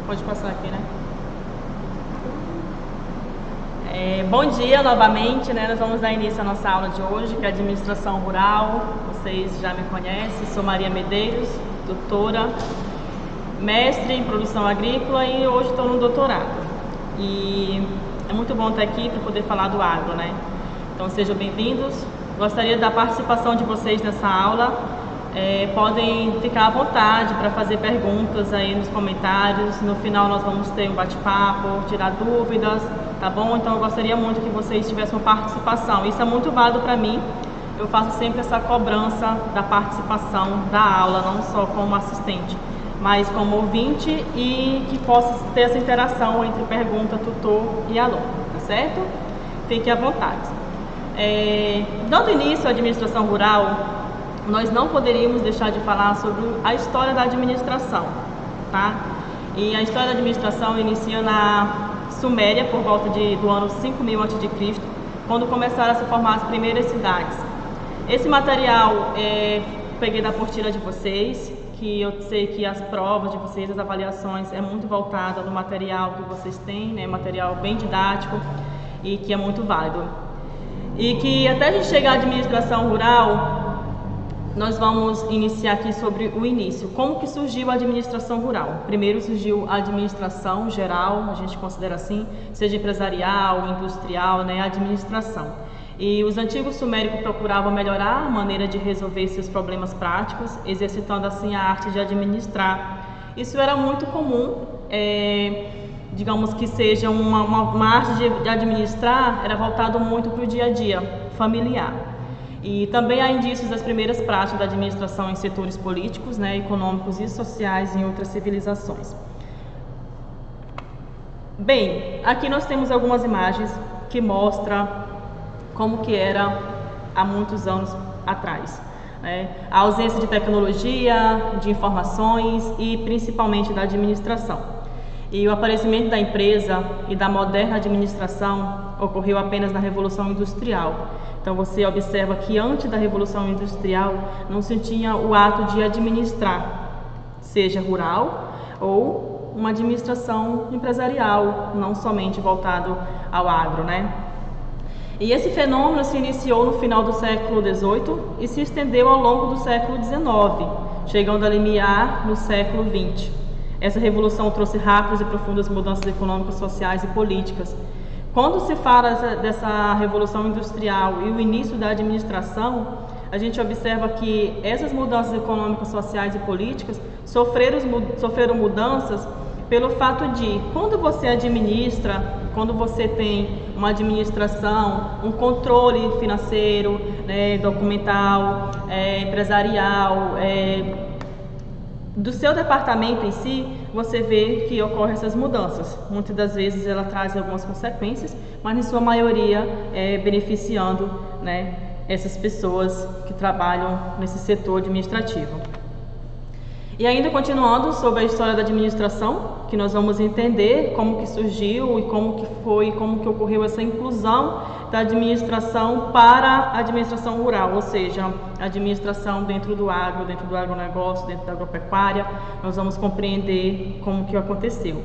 Pode passar aqui, né? Bom dia novamente, né? Nós vamos dar início à nossa aula de hoje, que é Administração Rural. Vocês já me conhecem, sou Maria Medeiros, doutora, mestre em Produção Agrícola e hoje estou no doutorado. E é muito bom estar aqui para poder falar do agro, né? Então sejam bem-vindos. Gostaria da participação de vocês nessa aula. Podem ficar à vontade para fazer perguntas aí nos comentários. No final nós vamos ter um bate-papo, tirar dúvidas, tá bom? Então eu gostaria muito que vocês tivessem uma participação. Isso é muito válido para mim. Eu faço sempre essa cobrança da participação da aula, não só como assistente, mas como ouvinte, e que possa ter essa interação entre pergunta, tutor e aluno, tá certo? Fique à vontade. Dando início à administração rural, nós não poderíamos deixar de falar sobre a história da administração, tá? E a história da administração inicia na Suméria, por volta do ano 5000 a.C., quando começaram a se formar as primeiras cidades. Esse material peguei da apostila de vocês, que eu sei que as provas de vocês, as avaliações, é muito voltada no material que vocês têm, né? Material bem didático e que é muito válido. E que até a gente chegar à administração rural, nós vamos iniciar aqui sobre o início. Como que surgiu a administração rural? Primeiro surgiu a administração geral, a gente considera assim, seja empresarial, industrial, né, administração. E os antigos suméricos procuravam melhorar a maneira de resolver seus problemas práticos, exercitando assim a arte de administrar. Isso era muito comum, digamos que seja uma arte de administrar, era voltado muito para o dia a dia familiar. E também há indícios das primeiras práticas da administração em setores políticos, né, econômicos e sociais em outras civilizações. Bem, aqui nós temos algumas imagens que mostram como que era há muitos anos atrás, né? A ausência de tecnologia, de informações e principalmente da administração. E o aparecimento da empresa e da moderna administração ocorreu apenas na Revolução Industrial. Então você observa que antes da Revolução Industrial não se tinha o ato de administrar, seja rural ou uma administração empresarial, não somente voltado ao agro, né? E esse fenômeno se iniciou no final do século XVIII e se estendeu ao longo do século XIX, chegando a limiar no século XX. Essa revolução trouxe rápidas e profundas mudanças econômicas, sociais e políticas. Quando se fala dessa revolução industrial e o início da administração, a gente observa que essas mudanças econômicas, sociais e políticas sofreram mudanças pelo fato de, quando você administra, quando você tem uma administração, um controle financeiro, né, documental, empresarial, do seu departamento em si, você vê que ocorrem essas mudanças. Muitas das vezes ela traz algumas consequências, mas em sua maioria beneficiando, né, essas pessoas que trabalham nesse setor administrativo. E ainda continuando sobre a história da administração, que nós vamos entender como que surgiu e como que ocorreu essa inclusão da administração para a administração rural, ou seja, a administração dentro do agronegócio, dentro da agropecuária. Nós vamos compreender como que aconteceu.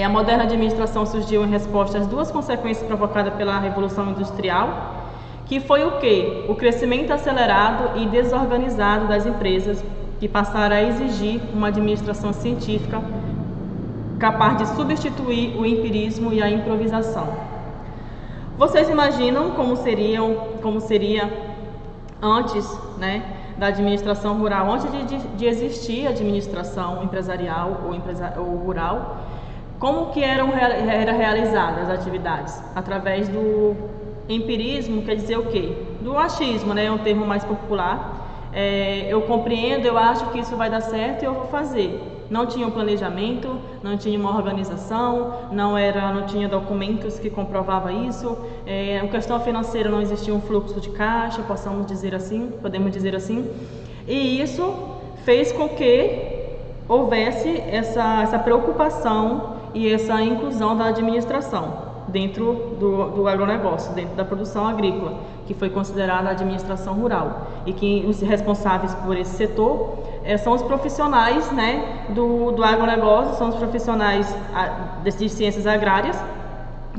A moderna administração surgiu em resposta às duas consequências provocadas pela Revolução Industrial, que foi o quê? O crescimento acelerado e desorganizado das empresas, que passaram a exigir uma administração científica capaz de substituir o empirismo e a improvisação. Vocês imaginam como seria antes, né, da administração rural, antes de existir a administração empresarial ou rural, como que era realizadas as atividades? Através do empirismo, quer dizer o quê? Do achismo, né, é um termo mais popular. Eu compreendo, eu acho que isso vai dar certo e eu vou fazer. Não tinha um planejamento, não tinha uma organização, não tinha documentos que comprovavam isso. Em questão financeira não existia um fluxo de caixa, podemos dizer assim. E isso fez com que houvesse essa preocupação e essa inclusão da administração dentro do agronegócio, dentro da produção agrícola, que foi considerada a administração rural. E que os responsáveis por esse setor são os profissionais, né, do agronegócio, são os profissionais de ciências agrárias,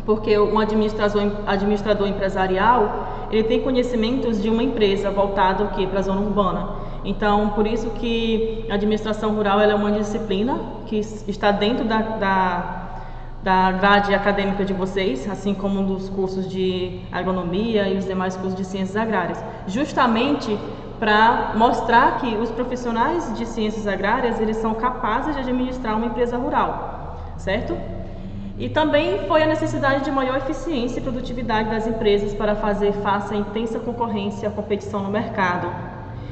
porque um administrador empresarial, ele tem conhecimentos de uma empresa voltada para a zona urbana. Então, por isso que a administração rural ela é uma disciplina que está dentro da grade acadêmica de vocês, assim como dos cursos de agronomia e os demais cursos de ciências agrárias, justamente para mostrar que os profissionais de ciências agrárias, eles são capazes de administrar uma empresa rural, certo? E também foi a necessidade de maior eficiência e produtividade das empresas para fazer face à intensa concorrência e à competição no mercado.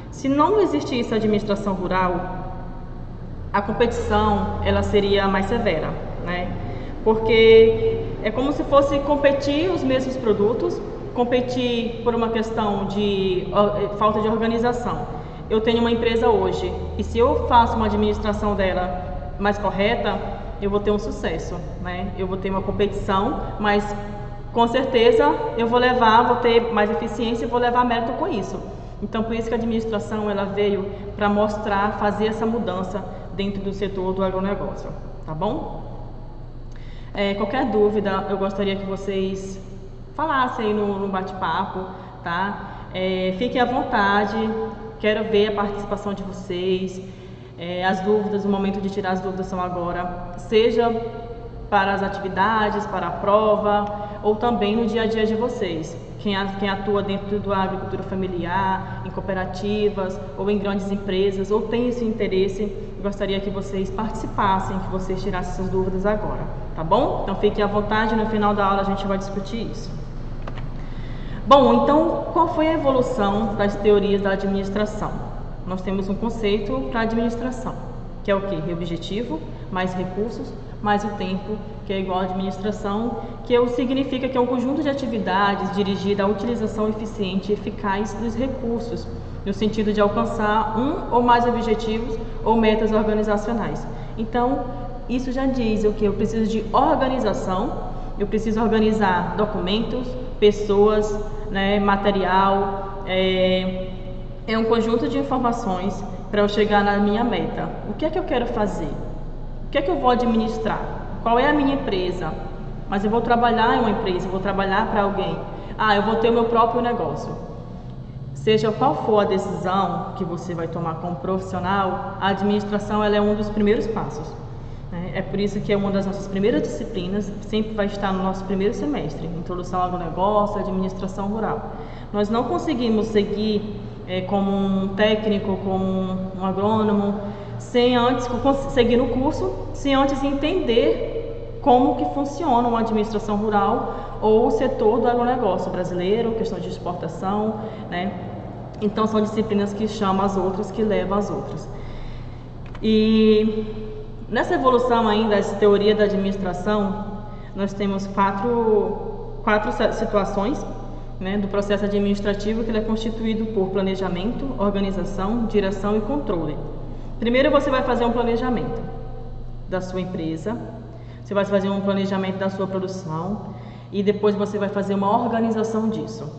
Se não existisse a administração rural, a competição ela seria mais severa, né? Porque é como se fosse competir os mesmos produtos, competir por uma questão de falta de organização. Eu tenho uma empresa hoje e se eu faço uma administração dela mais correta, eu vou ter um sucesso, né? Eu vou ter uma competição, mas com certeza eu vou ter mais eficiência e vou levar mérito com isso. Então, por isso que a administração ela veio para mostrar, fazer essa mudança dentro do setor do agronegócio, tá bom? Qualquer dúvida, eu gostaria que vocês falassem aí no bate-papo, tá? Fiquem à vontade, quero ver a participação de vocês. As dúvidas, o momento de tirar as dúvidas são agora, seja para as atividades, para a prova, ou também no dia a dia de vocês. Quem atua dentro da agricultura familiar, em cooperativas, ou em grandes empresas, ou tem esse interesse, gostaria que vocês participassem, que vocês tirassem essas dúvidas agora, tá bom? Então fiquem à vontade, no final da aula a gente vai discutir isso. Bom, então, qual foi a evolução das teorias da administração? Nós temos um conceito para administração, que é o quê? Objetivo, mais recursos, mais o tempo, que é igual à administração, que significa que é um conjunto de atividades dirigida à utilização eficiente e eficaz dos recursos, no sentido de alcançar um ou mais objetivos ou metas organizacionais. Então, isso já diz o que? Eu preciso de organização, eu preciso organizar documentos, pessoas, né, material, é um conjunto de informações para eu chegar na minha meta. O que é que eu quero fazer? O que é que eu vou administrar? Qual é a minha empresa? Mas eu vou trabalhar em uma empresa, eu vou trabalhar para alguém. Eu vou ter o meu próprio negócio. Seja qual for a decisão que você vai tomar como profissional, a administração ela é um dos primeiros passos. É por isso que é uma das nossas primeiras disciplinas, sempre vai estar no nosso primeiro semestre, Introdução ao Agronegócio, Administração Rural. Nós não conseguimos seguir como um técnico, como um agrônomo, sem antes seguir no curso, sem antes entender como que funciona uma administração rural ou o setor do agronegócio brasileiro, questão de exportação, né? Então são disciplinas que chamam as outras, que levam as outras. E nessa evolução ainda da teoria da administração, nós temos quatro situações, né, do processo administrativo, que ele é constituído por planejamento, organização, direção e controle. Primeiro você vai fazer um planejamento da sua empresa, você vai fazer um planejamento da sua produção e depois você vai fazer uma organização disso,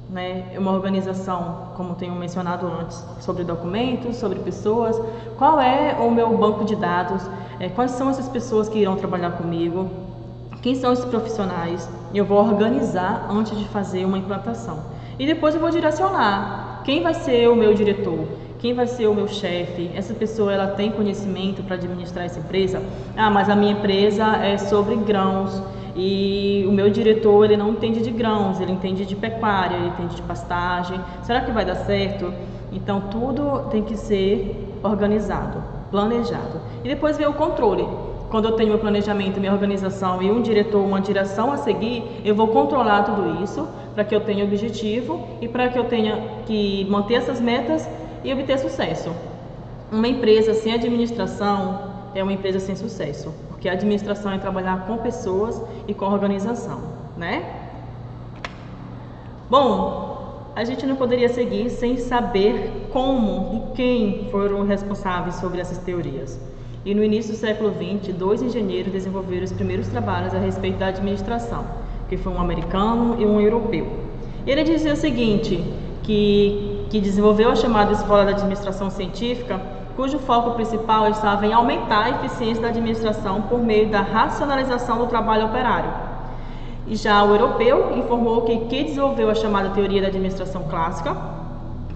né? Uma organização, como tenho mencionado antes, sobre documentos, sobre pessoas, qual é o meu banco de dados, quais são essas pessoas que irão trabalhar comigo, quem são esses profissionais, eu vou organizar antes de fazer uma implantação. E depois eu vou direcionar quem vai ser o meu diretor, quem vai ser o meu chefe, essa pessoa ela tem conhecimento para administrar essa empresa? Mas a minha empresa é sobre grãos e o meu diretor ele não entende de grãos, ele entende de pecuária, ele entende de pastagem. Será que vai dar certo? Então tudo tem que ser organizado, planejado. E depois vem o controle. Quando eu tenho meu planejamento, minha organização e um diretor, uma direção a seguir, eu vou controlar tudo isso para que eu tenha objetivo e para que eu tenha que manter essas metas e obter sucesso. Uma empresa sem administração é uma empresa sem sucesso, porque a administração é trabalhar com pessoas e com organização, né? Bom, a gente não poderia seguir sem saber como e quem foram responsáveis sobre essas teorias. E no início do século XX, 2 engenheiros desenvolveram os primeiros trabalhos a respeito da administração, que foi um americano e um europeu. Ele dizia o seguinte, que desenvolveu a chamada Escola de Administração Científica, cujo foco principal estava em aumentar a eficiência da administração por meio da racionalização do trabalho operário. E já o europeu informou que desenvolveu a chamada Teoria da Administração Clássica,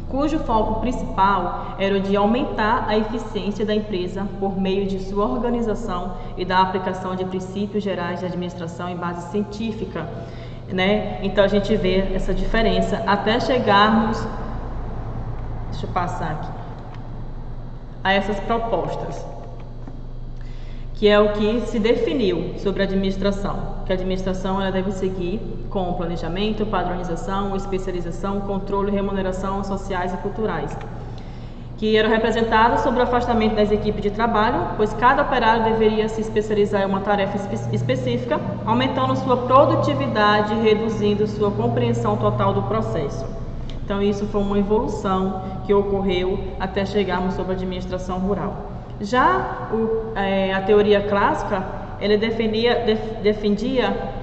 cujo foco principal era o de aumentar a eficiência da empresa por meio de sua organização e da aplicação de princípios gerais de administração em base científica, né? Então a gente vê essa diferença até chegarmos, deixa eu passar aqui, a essas propostas, que é o que se definiu sobre a administração, que a administração ela deve seguir com planejamento, padronização, especialização, controle e remuneração sociais e culturais, que eram representados sobre o afastamento das equipes de trabalho, pois cada operário deveria se especializar em uma tarefa específica, aumentando sua produtividade e reduzindo sua compreensão total do processo. Então isso foi uma evolução que ocorreu até chegarmos sobre a administração rural. Já a teoria clássica, ela defendia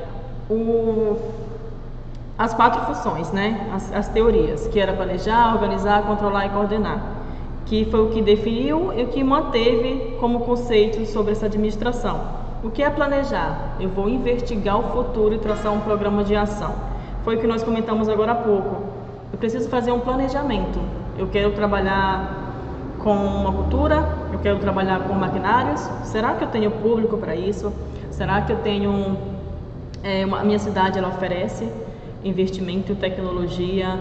as 4 funções, né? As teorias, que era planejar, organizar, controlar e coordenar, que foi o que definiu e o que manteve como conceito sobre essa administração. O que é planejar? Eu vou investigar o futuro e traçar um programa de ação. Foi o que nós comentamos agora há pouco. Eu preciso fazer um planejamento. Eu quero trabalhar com uma cultura, eu quero trabalhar com maquinários. Será que eu tenho público para isso? Será que eu tenho... a minha cidade ela oferece investimento, tecnologia,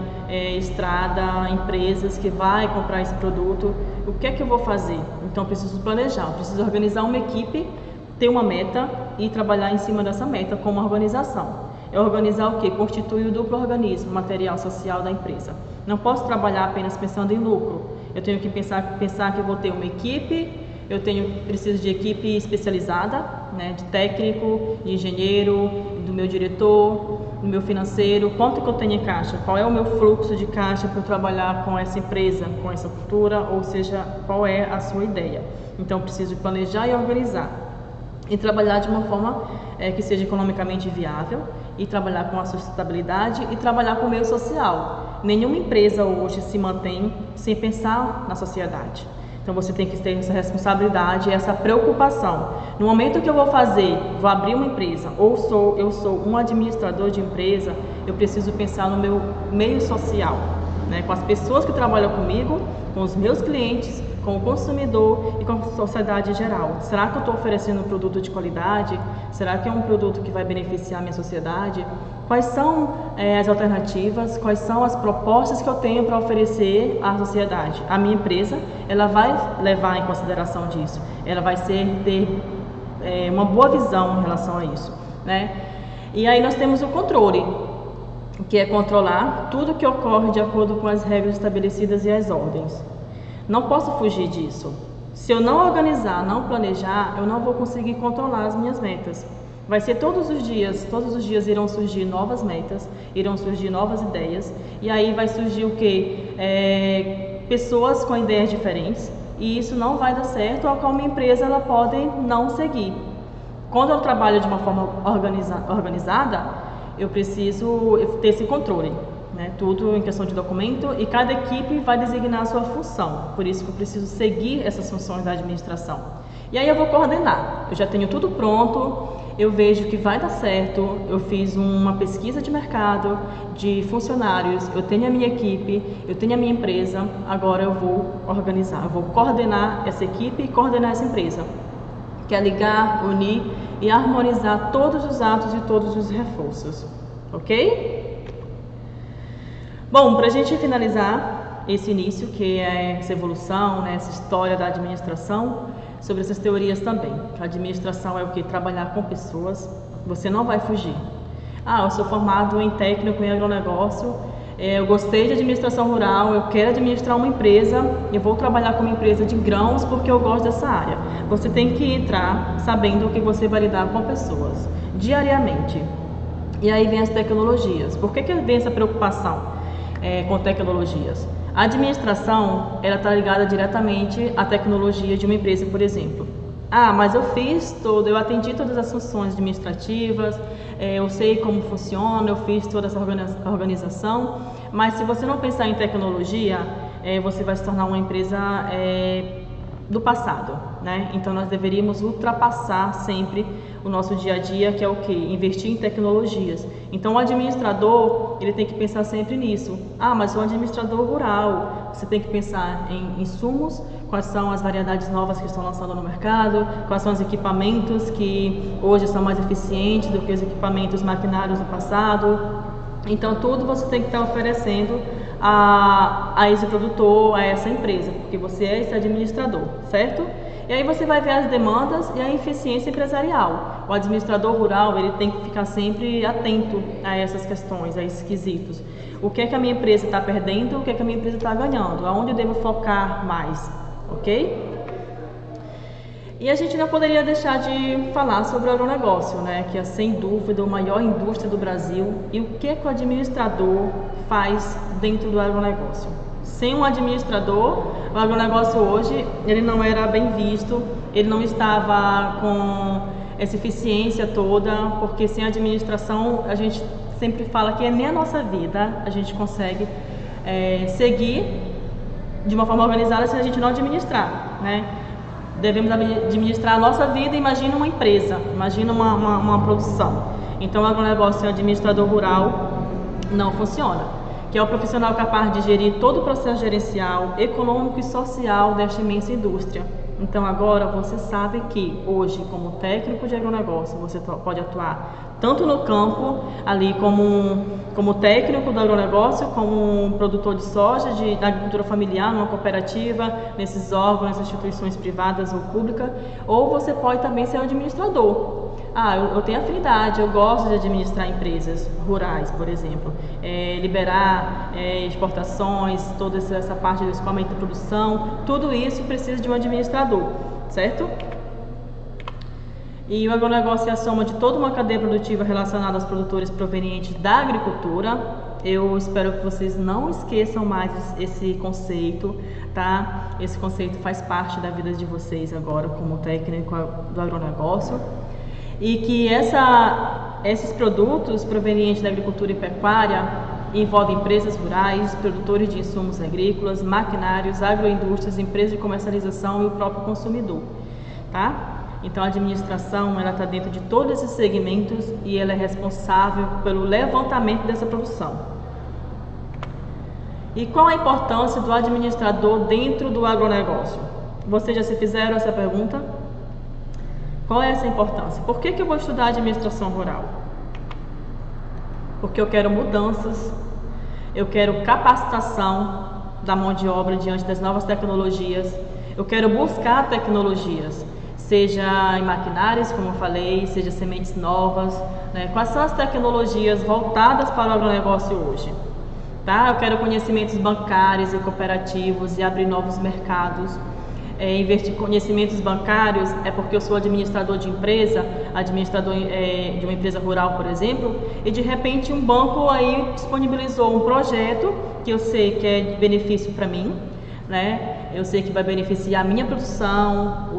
estrada, empresas que vai comprar esse produto? O que é que eu vou fazer? Então eu preciso planejar, eu preciso organizar uma equipe, ter uma meta e trabalhar em cima dessa meta como organização. É organizar o que? Constitui o duplo organismo material social da empresa. Não posso trabalhar apenas pensando em lucro. Eu tenho que pensar que eu vou ter uma equipe, preciso de equipe especializada, né, de técnico, de engenheiro, do meu diretor, do meu financeiro, quanto que eu tenho em caixa, qual é o meu fluxo de caixa para eu trabalhar com essa empresa, com essa cultura, ou seja, qual é a sua ideia. Então, eu preciso planejar e organizar. E trabalhar de uma forma que seja economicamente viável, e trabalhar com a sustentabilidade e trabalhar com o meio social. Nenhuma empresa hoje se mantém sem pensar na sociedade. Então você tem que ter essa responsabilidade, essa preocupação. No momento que eu vou abrir uma empresa, ou eu sou um administrador de empresa, eu preciso pensar no meu meio social, né? Com as pessoas que trabalham comigo, com os meus clientes, com o consumidor e com a sociedade em geral. Será que eu estou oferecendo um produto de qualidade? Será que é um produto que vai beneficiar a minha sociedade? Quais são as alternativas? Quais são as propostas que eu tenho para oferecer à sociedade? A minha empresa, ela vai levar em consideração disso. Ela vai ter uma boa visão em relação a isso, né? E aí nós temos o controle, que é controlar tudo que ocorre de acordo com as regras estabelecidas e as ordens. Não posso fugir disso. Se eu não organizar, não planejar, eu não vou conseguir controlar as minhas metas. Vai ser todos os dias irão surgir novas metas, irão surgir novas ideias, e aí vai surgir o quê? Pessoas com ideias diferentes, e isso não vai dar certo, ou como empresa ela pode não seguir. Quando eu trabalho de uma forma organizada, eu preciso ter esse controle. Né, tudo em questão de documento, e cada equipe vai designar a sua função. Por isso que eu preciso seguir essas funções da administração. E aí eu vou coordenar. Eu já tenho tudo pronto, eu vejo que vai dar certo, eu fiz uma pesquisa de mercado, de funcionários, eu tenho a minha equipe, eu tenho a minha empresa, agora eu vou organizar, eu vou coordenar essa equipe e coordenar essa empresa. Que é ligar, unir e harmonizar todos os atos e todos os reforços. Ok? Bom, para a gente finalizar esse início, que é essa evolução, né, essa história da administração, sobre essas teorias também. A administração é o que? Trabalhar com pessoas, você não vai fugir. Eu sou formado em técnico em agronegócio, eu gostei de administração rural, eu quero administrar uma empresa, eu vou trabalhar com uma empresa de grãos porque eu gosto dessa área. Você tem que entrar sabendo que você vai lidar com pessoas, diariamente. E aí vem as tecnologias. Por que vem essa preocupação? Com tecnologias. A administração, ela está ligada diretamente à tecnologia de uma empresa, por exemplo. Ah, mas eu atendi todas as funções administrativas, eu sei como funciona, eu fiz toda essa organização, mas se você não pensar em tecnologia, você vai se tornar uma empresa do passado, né? Então nós deveríamos ultrapassar sempre o nosso dia a dia, que é o quê? Investir em tecnologias. Então o administrador, ele tem que pensar sempre nisso. Ah, mas o administrador rural, você tem que pensar em insumos, quais são as variedades novas que estão lançando no mercado, quais são os equipamentos que hoje são mais eficientes do que os equipamentos maquinários do passado. Então tudo você tem que estar oferecendo a esse produtor, a essa empresa, porque você é esse administrador, certo? E aí você vai ver as demandas e a eficiência empresarial. O administrador rural, ele tem que ficar sempre atento a essas questões, a esses quesitos. O que é que a minha empresa está perdendo, o que é que a minha empresa está ganhando, aonde eu devo focar mais, ok? E a gente não poderia deixar de falar sobre o agronegócio, né? Que é sem dúvida a maior indústria do Brasil. E o que o administrador faz dentro do agronegócio? Sem um administrador, o agronegócio hoje ele não era bem visto, ele não estava com essa eficiência toda, porque sem administração a gente sempre fala que nem a nossa vida a gente consegue seguir de uma forma organizada se a gente não administrar, né? Devemos administrar a nossa vida. Imagina uma empresa, imagina uma produção. Então o agronegócio sem administrador rural não funciona, que é o profissional capaz de gerir todo o processo gerencial, econômico e social desta imensa indústria. Então agora você sabe que hoje, como técnico de agronegócio, você pode atuar tanto no campo, ali como técnico do agronegócio, como um produtor de soja, da agricultura familiar, numa cooperativa, nesses órgãos, nessas instituições privadas ou públicas, ou você pode também ser um administrador. Ah, eu tenho afinidade, eu gosto de administrar empresas rurais, por exemplo, liberar exportações, toda essa parte do escoamento da produção, tudo isso precisa de um administrador, certo? E o agronegócio é a soma de toda uma cadeia produtiva relacionada aos produtores provenientes da agricultura. Eu espero que vocês não esqueçam mais esse conceito, tá? Esse conceito faz parte da vida de vocês agora como técnico do agronegócio. E que esses produtos provenientes da agricultura e pecuária envolvem empresas rurais, produtores de insumos agrícolas, maquinários, agroindústrias, empresas de comercialização e o próprio consumidor, tá? Então a administração ela está dentro de todos esses segmentos e ela é responsável pelo levantamento dessa produção. E qual a importância do administrador dentro do agronegócio? Vocês já se fizeram essa pergunta? Qual é essa importância? Por que eu vou estudar administração rural? Porque eu quero mudanças, eu quero capacitação da mão de obra diante das novas tecnologias, eu quero buscar tecnologias, seja em maquinários, como eu falei, seja sementes novas, né? Quais são as tecnologias voltadas para o agronegócio hoje? Tá? Eu quero conhecimentos bancários e cooperativos e abrir novos mercados. Investir em conhecimentos bancários é porque eu sou administrador de empresa, administrador de uma empresa rural, por exemplo, e de repente um banco aí disponibilizou um projeto que eu sei que é de benefício para mim, né? Eu sei que vai beneficiar a minha produção,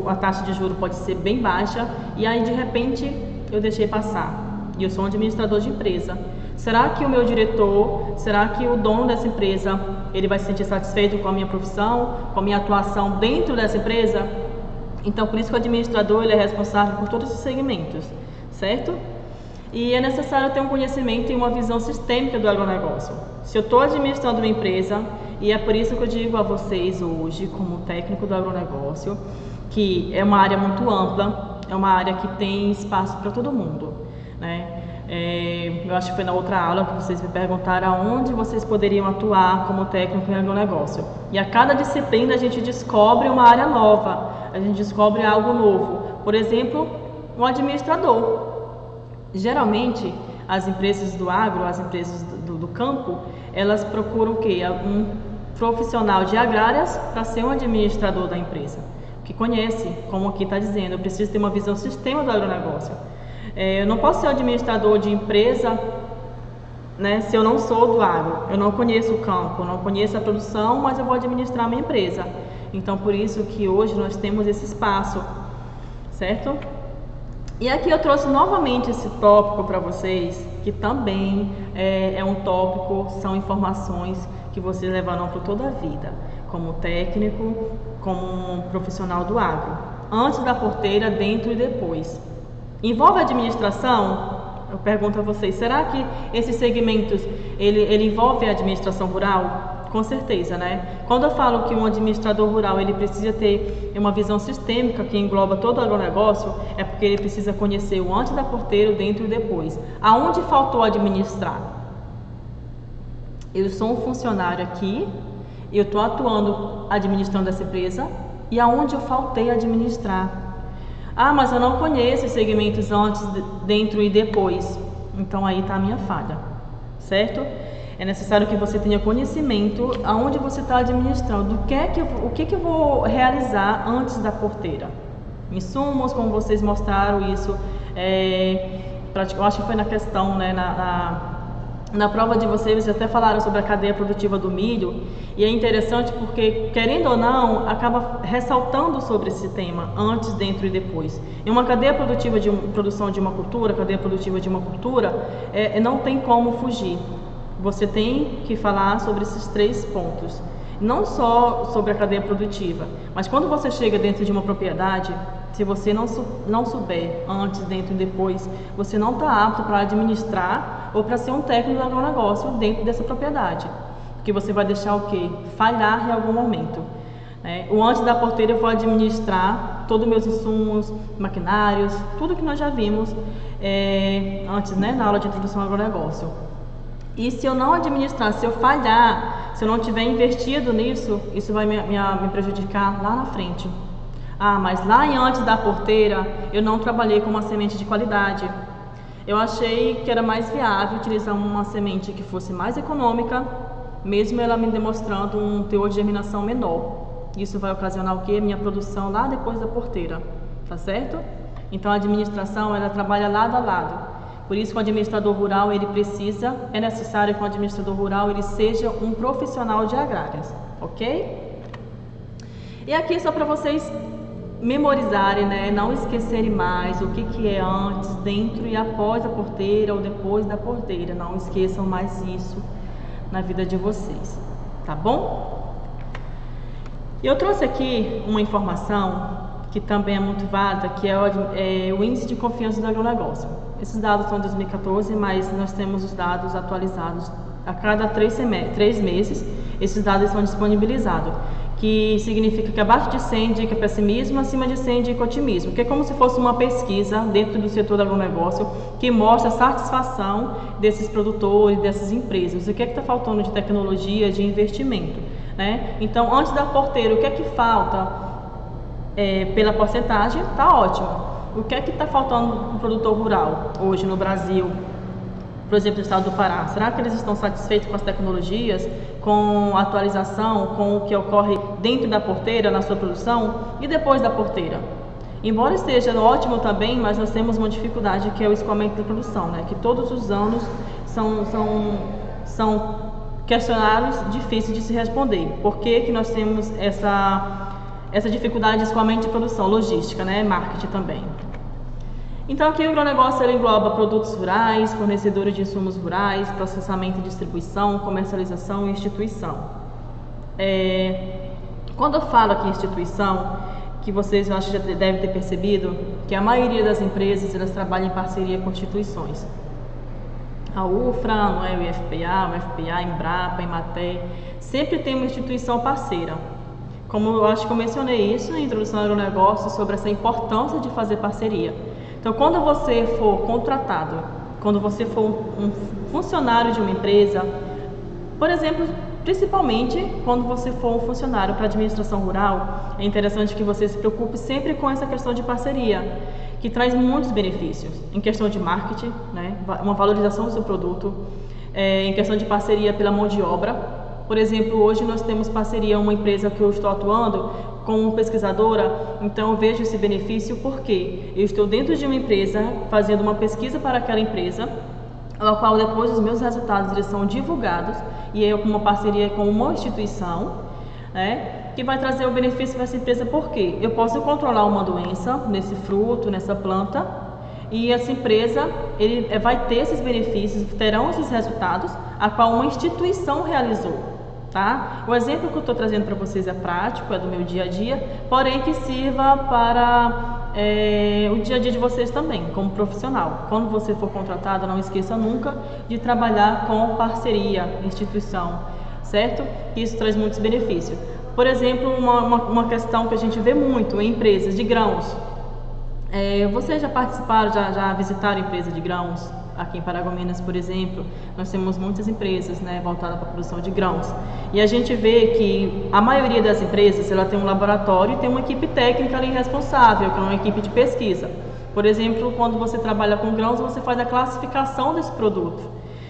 a taxa de juros pode ser bem baixa, e aí de repente eu deixei passar. E eu sou um administrador de empresa. Será que o meu diretor, será que o dono dessa empresa, ele vai se sentir satisfeito com a minha profissão, com a minha atuação dentro dessa empresa? Então, por isso que o administrador ele é responsável por todos os segmentos, certo? E é necessário ter um conhecimento e uma visão sistêmica do agronegócio. Se eu estou administrando uma empresa, e é por isso que eu digo a vocês hoje, como técnico do agronegócio, que é uma área muito ampla, é uma área que tem espaço para todo mundo, né? Eu acho que foi na outra aula que vocês me perguntaram aonde vocês poderiam atuar como técnico em agronegócio. E a cada disciplina a gente descobre uma área nova, a gente descobre algo novo. Por exemplo, um administrador. Geralmente, as empresas do agro, as empresas do campo, elas procuram o quê? Um profissional de agrárias para ser um administrador da empresa, que conhece, como aqui está dizendo, eu preciso ter uma visão sistema do agronegócio. Eu não posso ser administrador de empresa, né, se eu não sou do agro, eu não conheço o campo, eu não conheço a produção, mas eu vou administrar a minha empresa. Então, por isso que hoje nós temos esse espaço certo? E aqui eu trouxe novamente esse tópico para vocês, que também é um tópico, são informações que vocês levarão para toda a vida, como técnico, como um profissional do agro. Antes da porteira, dentro e depois. Envolve a administração? Eu pergunto a vocês, será que esses segmentos, ele envolve a administração rural? Com certeza, né? Quando eu falo que um administrador rural ele precisa ter uma visão sistêmica que engloba todo o agronegócio, é porque ele precisa conhecer o antes da porteira, o dentro e o depois. Aonde faltou administrar? Eu sou um funcionário aqui, eu estou atuando, administrando essa empresa, e aonde eu faltei administrar? Ah, mas eu não conheço os segmentos antes, dentro e depois. Então aí está a minha falha, certo? É necessário que você tenha conhecimento aonde você está administrando, o que eu vou realizar antes da porteira. Insumos, como vocês mostraram isso, eu acho que foi na questão, né, na prova de vocês até falaram sobre a cadeia produtiva do milho, e é interessante porque, querendo ou não, acaba ressaltando sobre esse tema, antes, dentro e depois. Em uma cadeia produtiva de produção de uma cultura, não tem como fugir. Você tem que falar sobre esses 3 pontos, não só sobre a cadeia produtiva, mas quando você chega dentro de uma propriedade, se você não souber antes, dentro e depois, você não está apto para administrar ou para ser um técnico do agronegócio dentro dessa propriedade, porque você vai deixar o quê? Falhar em algum momento. O antes da porteira eu vou administrar todos os meus insumos, maquinários, tudo que nós já vimos antes, né, na aula de introdução ao agronegócio. E se eu não administrar, se eu falhar, se eu não tiver investido nisso, isso vai me prejudicar lá na frente. Ah, mas lá antes da porteira, eu não trabalhei com uma semente de qualidade. Eu achei que era mais viável utilizar uma semente que fosse mais econômica, mesmo ela me demonstrando um teor de germinação menor. Isso vai ocasionar o quê? Minha produção lá depois da porteira, tá certo? Então a administração, ela trabalha lado a lado. Por isso que o administrador rural, é necessário que o administrador rural ele seja um profissional de agrárias, ok? E aqui só para vocês memorizarem, né? Não esquecerem mais o que é antes, dentro e após a porteira ou depois da porteira. Não esqueçam mais isso na vida de vocês, tá bom? Eu trouxe aqui uma informação que também é muito válida, que é o índice de confiança do agronegócio. Esses dados são de 2014, mas nós temos os dados atualizados a cada 3 meses. Esses dados são disponibilizados, que significa que abaixo de 100 indica pessimismo, acima de 100 indica otimismo, que é como se fosse uma pesquisa dentro do setor do agronegócio que mostra a satisfação desses produtores, dessas empresas. O que é que está faltando de tecnologia, de investimento, né? Então, antes da porteira, o que é que falta? Pela porcentagem, está ótimo. O que é que está faltando no produtor rural hoje no Brasil? Por exemplo, no estado do Pará. Será que eles estão satisfeitos com as tecnologias, com a atualização, com o que ocorre dentro da porteira, na sua produção e depois da porteira? Embora esteja ótimo também, mas nós temos uma dificuldade que é o escoamento da produção, né? Que todos os anos são questionários difíceis de se responder. Por que nós temos essa dificuldade de escoamento de produção, logística, né? Marketing também. Então aqui o agronegócio ele engloba produtos rurais, fornecedores de insumos rurais, processamento e distribuição, comercialização e instituição. Quando eu falo aqui em instituição, que vocês eu acho que já devem ter percebido, que a maioria das empresas elas trabalham em parceria com instituições. A UFRA, não é? O IFPA, Embrapa, Emater, sempre tem uma instituição parceira. Como eu acho que eu mencionei isso na introdução ao agronegócio, sobre essa importância de fazer parceria. Então, quando você for contratado, quando você for um funcionário de uma empresa, por exemplo, principalmente quando você for um funcionário para a administração rural, é interessante que você se preocupe sempre com essa questão de parceria, que traz muitos benefícios, em questão de marketing, né, uma valorização do seu produto, em questão de parceria pela mão de obra. Por exemplo, hoje nós temos parceria, uma empresa que eu estou atuando como pesquisadora, então eu vejo esse benefício porque eu estou dentro de uma empresa fazendo uma pesquisa para aquela empresa, a qual depois os meus resultados eles são divulgados e eu com uma parceria com uma instituição, né? que vai trazer o benefício para essa empresa. Por quê? Eu posso controlar uma doença nesse fruto, nessa planta, e essa empresa vai ter esses benefícios, terão esses resultados, a qual uma instituição realizou, tá? O exemplo que eu estou trazendo para vocês é prático, é do meu dia a dia, porém que sirva para o dia a dia de vocês também, como profissional. Quando você for contratado, não esqueça nunca de trabalhar com parceria, instituição, certo? Isso traz muitos benefícios. Por exemplo, uma questão que a gente vê muito em empresas de grãos. Vocês já participaram, já visitaram empresas de grãos? Aqui em Paragominas, por exemplo, nós temos muitas empresas, né, voltadas para a produção de grãos. E a gente vê que a maioria das empresas, ela tem um laboratório e tem uma equipe técnica ali responsável, que é uma equipe de pesquisa. Por exemplo, quando você trabalha com grãos, você faz a classificação desse produto.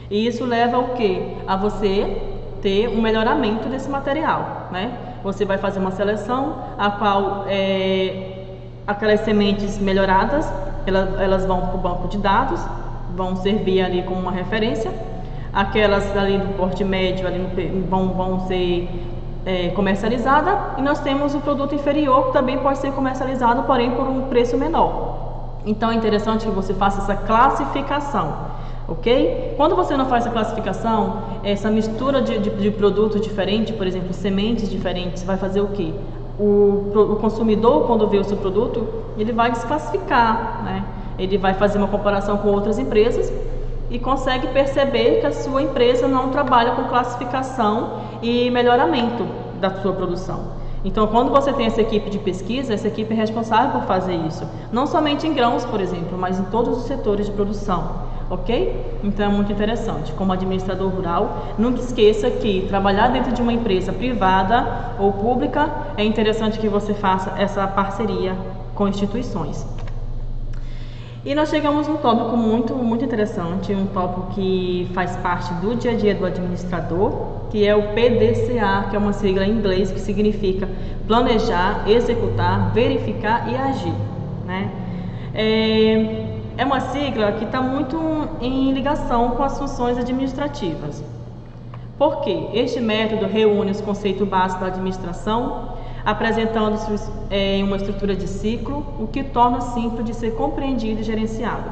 E isso leva ao quê? A você ter um melhoramento desse material, né? Você vai fazer uma seleção, a qual aquelas sementes melhoradas, elas vão para o banco de dados, vão servir ali como uma referência. Aquelas ali do porte médio ali vão ser comercializadas, e nós temos o produto inferior que também pode ser comercializado, porém por um preço menor. Então é interessante que você faça essa classificação, ok? Quando você não faz essa classificação, essa mistura de produtos diferentes, por exemplo, sementes diferentes, vai fazer o quê? O consumidor, quando vê o seu produto, ele vai desclassificar, né? Ele vai fazer uma comparação com outras empresas e consegue perceber que a sua empresa não trabalha com classificação e melhoramento da sua produção. Então, quando você tem essa equipe de pesquisa, essa equipe é responsável por fazer isso, não somente em grãos, por exemplo, mas em todos os setores de produção, ok? Então é muito interessante. Como administrador rural, nunca esqueça que trabalhar dentro de uma empresa privada ou pública, é interessante que você faça essa parceria com instituições. E nós chegamos num tópico muito interessante, um tópico que faz parte do dia a dia do administrador, que é o PDCA, que é uma sigla em inglês que significa planejar, executar, verificar e agir, né? É uma sigla que está muito em ligação com as funções administrativas. Por quê? Este método reúne os conceitos básicos da administração, apresentando-se em uma estrutura de ciclo, o que torna simples de ser compreendido e gerenciado.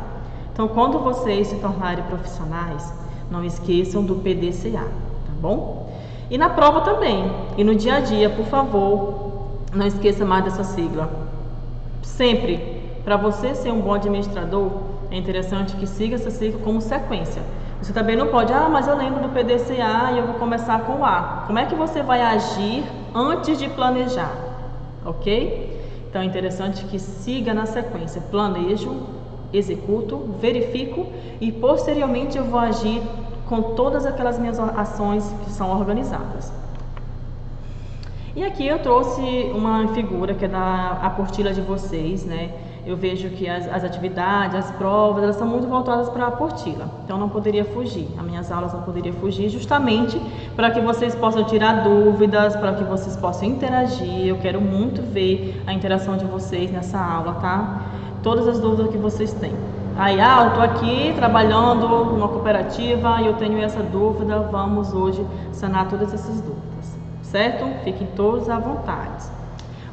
Então, quando vocês se tornarem profissionais, não esqueçam do PDCA, tá bom? E na prova também, e no dia a dia, por favor, não esqueça mais dessa sigla. Sempre, para você ser um bom administrador, é interessante que siga essa sigla como sequência. Você também não pode, mas eu lembro do PDCA e eu vou começar com o A. Como é que você vai agir antes de planejar? Ok? Então é interessante que siga na sequência. Planejo, executo, verifico e posteriormente eu vou agir com todas aquelas minhas ações que são organizadas. E aqui eu trouxe uma figura que é da apostila de vocês, né? Eu vejo que as atividades, as provas, elas são muito voltadas para a apostila. Então não poderia fugir, as minhas aulas não poderiam fugir, justamente para que vocês possam tirar dúvidas, para que vocês possam interagir. Eu quero muito ver a interação de vocês nessa aula, tá? Todas as dúvidas que vocês têm. Aí, eu estou aqui trabalhando numa cooperativa e eu tenho essa dúvida, vamos hoje sanar todas essas dúvidas, certo? Fiquem todos à vontade.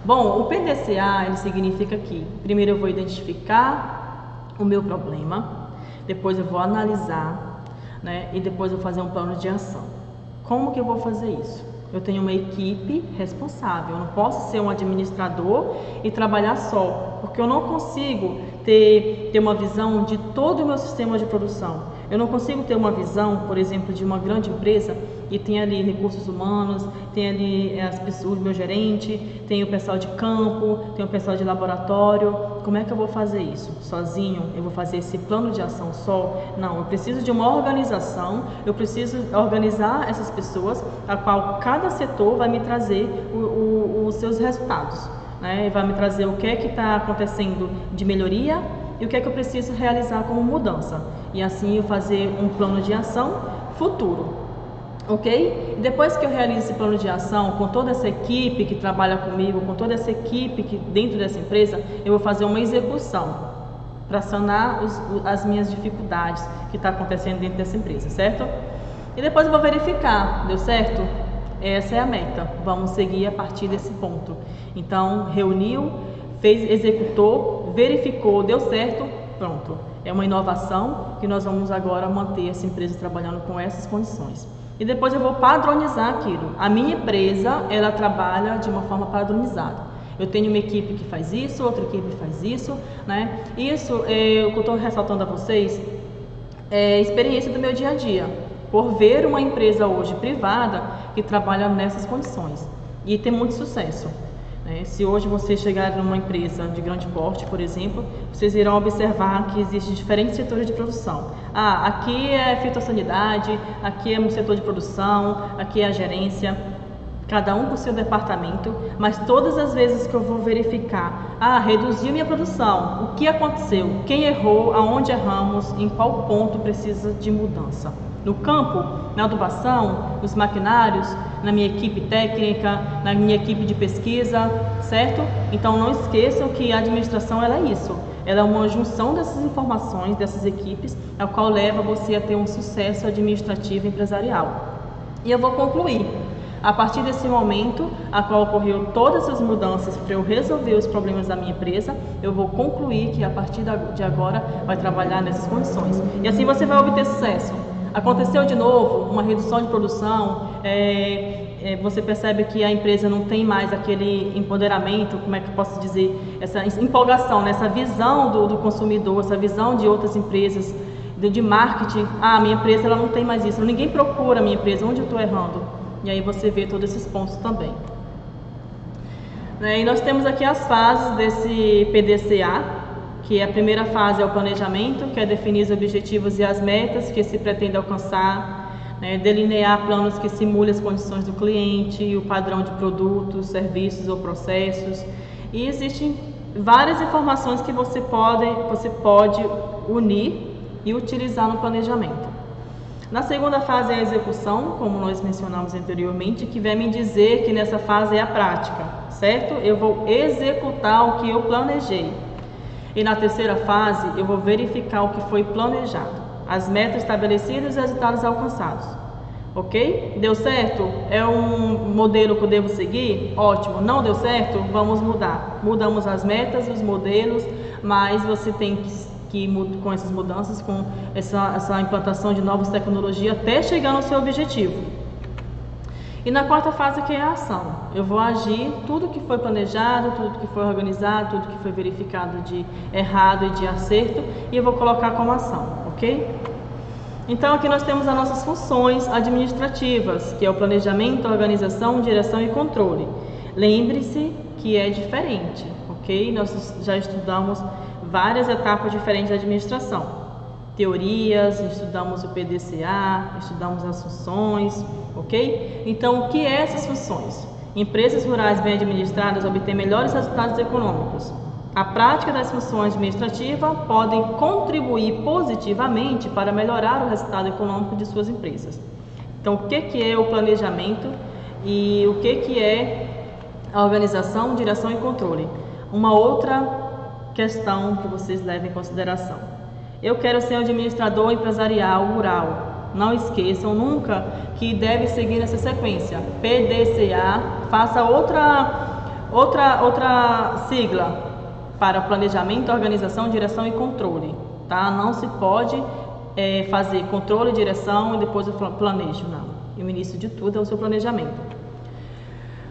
Bom, o PDCA, ele significa que primeiro eu vou identificar o meu problema, depois eu vou analisar, né, e depois eu vou fazer um plano de ação. Como que eu vou fazer isso? Eu tenho uma equipe responsável, eu não posso ser um administrador e trabalhar só, porque eu não consigo ter uma visão de todo o meu sistema de produção. Eu não consigo ter uma visão, por exemplo, de uma grande empresa e tem ali recursos humanos, tem ali as pessoas, o meu gerente, tem o pessoal de campo, tem o pessoal de laboratório. Como é que eu vou fazer isso? Sozinho? Eu vou fazer esse plano de ação só? Não, eu preciso de uma organização, eu preciso organizar essas pessoas, a qual cada setor vai me trazer os seus resultados, né? Vai me trazer o que é que está acontecendo de melhoria e o que é que eu preciso realizar como mudança. E assim eu fazer um plano de ação futuro. Ok? Depois que eu realizo esse plano de ação com toda essa equipe que trabalha comigo, com toda essa equipe que dentro dessa empresa, eu vou fazer uma execução para sanar as minhas dificuldades que está acontecendo dentro dessa empresa, certo? E depois eu vou verificar, deu certo? Essa é a meta, vamos seguir a partir desse ponto. Então, reuniu, fez, executou, verificou, deu certo, pronto. É uma inovação que nós vamos agora manter essa empresa trabalhando com essas condições. E depois eu vou padronizar aquilo. A minha empresa, ela trabalha de uma forma padronizada. Eu tenho uma equipe que faz isso, outra equipe faz isso, né? Isso, o que eu estou ressaltando a vocês, é a experiência do meu dia a dia, por ver uma empresa hoje privada que trabalha nessas condições e tem muito sucesso. Se hoje vocês chegarem numa empresa de grande porte, por exemplo, vocês irão observar que existem diferentes setores de produção. Aqui é fitossanidade, aqui é um setor de produção, aqui é a gerência, cada um com o seu departamento, mas todas as vezes que eu vou verificar, reduziu minha produção, o que aconteceu, quem errou, aonde erramos, em qual ponto precisa de mudança. No campo, na adubação, nos maquinários, na minha equipe técnica, na minha equipe de pesquisa, certo? Então não esqueçam que a administração ela é isso, ela é uma junção dessas informações, dessas equipes, a qual leva você a ter um sucesso administrativo e empresarial. E eu vou concluir. A partir desse momento, a qual ocorreu todas essas mudanças para eu resolver os problemas da minha empresa, eu vou concluir que a partir de agora vai trabalhar nessas condições. E assim você vai obter sucesso. Aconteceu de novo uma redução de produção, você percebe que a empresa não tem mais aquele empoderamento, como é que eu posso dizer, essa empolgação, essa visão do consumidor, essa visão de outras empresas, de marketing. Minha empresa ela não tem mais isso, ninguém procura a minha empresa, onde eu estou errando? E aí você vê todos esses pontos também. E nós temos aqui as fases desse PDCA, que a primeira fase é o planejamento, que é definir os objetivos e as metas que se pretende alcançar, delinear planos que simulem as condições do cliente, o padrão de produtos, serviços ou processos. E existem várias informações que você pode unir e utilizar no planejamento. Na segunda fase é a execução, como nós mencionamos anteriormente, que vai me dizer que nessa fase é a prática, certo? Eu vou executar o que eu planejei. E na terceira fase, eu vou verificar o que foi planejado, as metas estabelecidas e os resultados alcançados. Ok? Deu certo? É um modelo que eu devo seguir? Ótimo. Não deu certo? Vamos mudar. Mudamos as metas, os modelos, mas você tem que com essas mudanças, com essa implantação de novas tecnologias até chegar no seu objetivo. E na quarta fase, que é a ação, eu vou agir tudo que foi planejado, tudo que foi organizado, tudo que foi verificado de errado e de acerto, e eu vou colocar como ação, ok? Então aqui nós temos as nossas funções administrativas, que é o planejamento, organização, direção e controle. Lembre-se que é diferente, ok? Nós já estudamos várias etapas diferentes da administração. Teorias, estudamos o PDCA, estudamos as funções, ok? Então, o que é essas funções? Empresas rurais bem administradas obtêm melhores resultados econômicos. A prática das funções administrativas podem contribuir positivamente para melhorar o resultado econômico de suas empresas. Então, o que é o planejamento e o que é a organização, direção e controle? Uma outra questão que vocês levem em consideração. Eu quero ser um administrador empresarial rural. Não esqueçam nunca que deve seguir nessa sequência. PDCA, faça outra sigla para planejamento, organização, direção e controle. Tá? Não se pode fazer controle, direção e depois eu planejo. Não. E o início de tudo é o seu planejamento.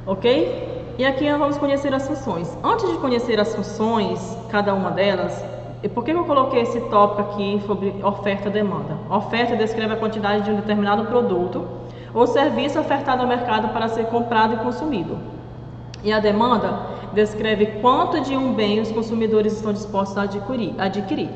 Ok? E aqui nós vamos conhecer as funções. Antes de conhecer as funções, cada uma delas, e por que eu coloquei esse tópico aqui sobre oferta e demanda? Oferta descreve a quantidade de um determinado produto ou serviço ofertado ao mercado para ser comprado e consumido. E a demanda descreve quanto de um bem os consumidores estão dispostos a adquirir.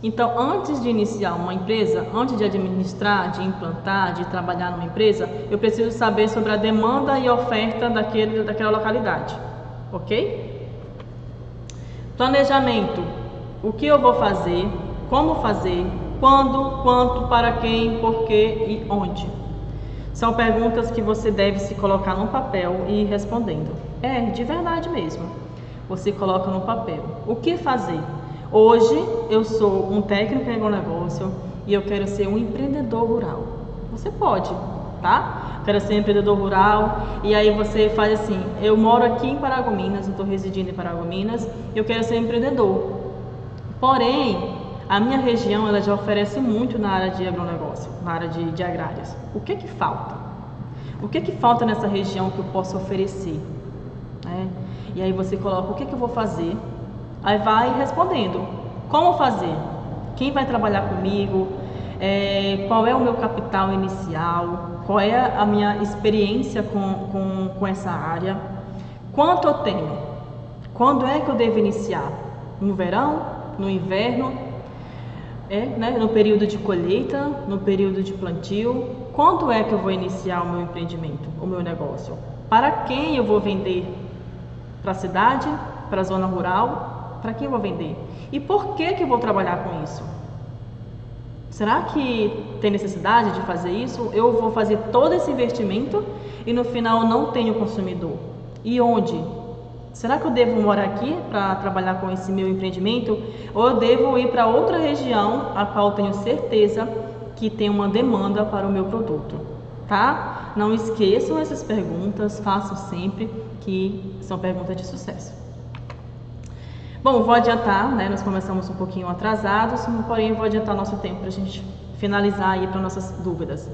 Então, antes de iniciar uma empresa, antes de administrar, de implantar, de trabalhar numa empresa, eu preciso saber sobre a demanda e oferta daquela localidade. Ok? Planejamento. O que eu vou fazer, como fazer, quando, quanto, para quem, por quê e onde. São perguntas que você deve se colocar no papel e ir respondendo. De verdade mesmo. Você coloca no papel. O que fazer? Hoje eu sou um técnico em agronegócio e eu quero ser um empreendedor rural. Você pode. tá? Quero ser empreendedor rural. E aí você faz assim, eu moro aqui em Paragominas, eu estou residindo em Paragominas, eu quero ser empreendedor. Porém, a minha região ela já oferece muito na área de agronegócio, na área de agrárias. O que que falta? O que que falta nessa região que eu posso oferecer? E aí você coloca o que que eu vou fazer, aí vai respondendo. Como fazer? Quem vai trabalhar comigo? Qual é o meu capital inicial? Qual é a minha experiência com essa área? Quanto eu tenho? Quando é que eu devo iniciar? No verão? No inverno? No período de colheita? No período de plantio? Quando é que eu vou iniciar o meu empreendimento, o meu negócio? Para quem eu vou vender? Para a cidade? Para a zona rural? Para quem eu vou vender? E por que eu vou trabalhar com isso? Será que tem necessidade de fazer isso? Eu vou fazer todo esse investimento e no final não tenho consumidor. E onde? Será que eu devo morar aqui para trabalhar com esse meu empreendimento? Ou eu devo ir para outra região, a qual eu tenho certeza que tem uma demanda para o meu produto? Tá? Não esqueçam essas perguntas, façam sempre, que são perguntas de sucesso. Bom, vou adiantar, nós começamos um pouquinho atrasados, porém eu vou adiantar nosso tempo para a gente finalizar aí para nossas dúvidas.